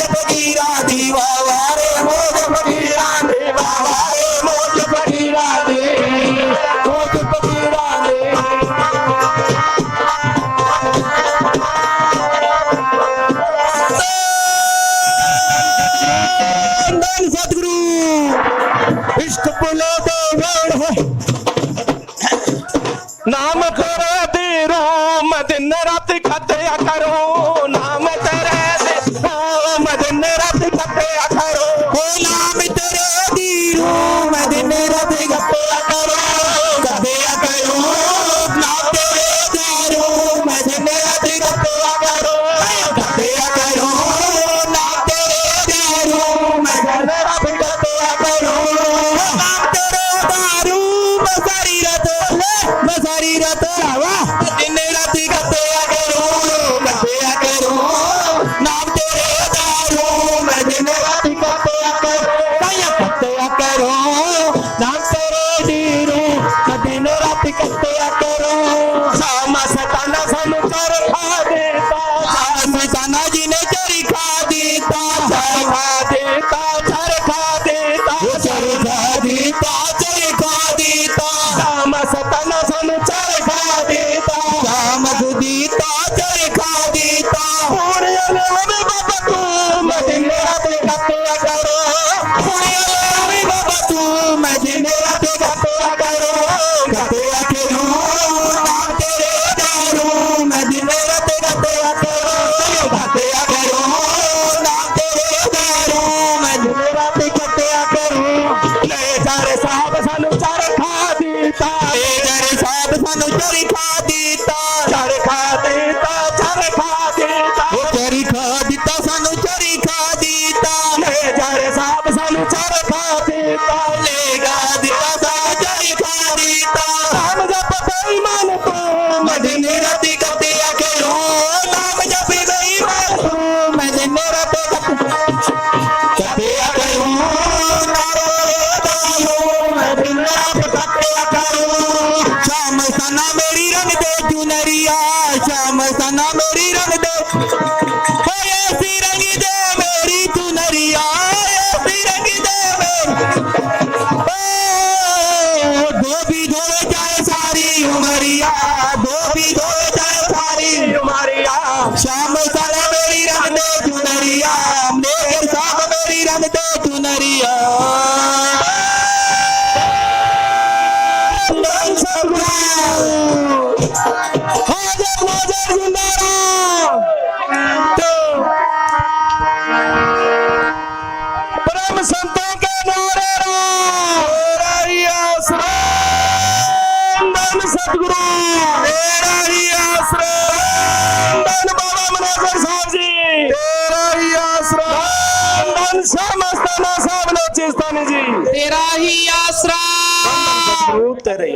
ਫਕੀਰਾਂ ਦੀ ਵਾਵਾਰੇ ਮੋਜ ਫਕੀਰਾਂ ਦੀ ਵਾਵਾਰੇ ਮੋਜ ਫਕੀਰਾਂ ਦੀ ਮੋਜ ਫਕੀਰਾਂ ਦੀ ਧੰਨ ਸਤਿਗੁਰੂ ਇਸ਼ਕ ਪੁਲੇ ਦੇ ਵੇੜ ਹੈ ਨਾਮ ਤੇਰੇ ਦੀ ਰੂਮ ਦਿਨ ਰਾਤ ਖੱਤਿਆ ਕਰੋ ਨਾਮ ਤੇਰੇ ਦੀ ਰੂਮ ਦਿਨ ਰਾਤ ਖੱਤਿਆ ਕਰੋ ਓ ਨਾਮ ਤੇਰੇ ਦੀ ਰੂਹ ਮੈਂ ਦਿਨ ਰਾਤ ਗੱਪਿਆ ਕਰੋ ਗੱਪਿਆ ਕਰੋ सारी रात मैं सारी रात दिन राती कत्या करूं नाम तेरे दारू मैं दिन राती कत्या करूं नाम तेरे दीरू मैं दिन राती कत्या करूं सामा सताना सानू चर खा देता सताना जी ने चरी खा देता चर खा देता चर खा देता चर खा देता चर खा देता सामा सताना सानू चर खा देता साम सुदीता चर खा देता हुण अले बाबा तू मैं दिन रात कत्या करूं हुण अले बाबा तू मैं दिन रात कत्या करूं नाम तेरे दारू मैं दिन रात कत्या करूं नाम तेरे दारू मैं दिन रात कत्या करूं ले जारे साहब सानू चर खा देता ले जारे साहब सानू चरी खा देता चर खा देता चर खा देता ओ चरी खा देता सानू चरी खा देता ले जारे साहब सानू चर खा देता ले गा देता सानू चरी खा देता नाम जप बेईमान तू मैं दिन राती कत्या करूं नाम जप बेईमान तू मैं दिन राती कत्या करूं मैं दिन रात कत्या करूं शाम सना मेरी रंग दे चुनरिया शाम सना मेरी रंग दे ऐसी रंग दे मेरी चुनरिया ऐसी रंग दे धोबी धोए जाए सारी उमरिया धोबी धोए जाए सारी उमरिया शाम सना मेरी रंग दे चुनरिया मेरे साहब मेरी रंग दे चुनरिया परम संतों के नारे सतगुरु तेरा ही आसरा बाबा मनासर साहब जी तेरा ही आसरा शाह मस्ताना साहब बलोचिस्तानी जी तेरा ही आसरा तेरे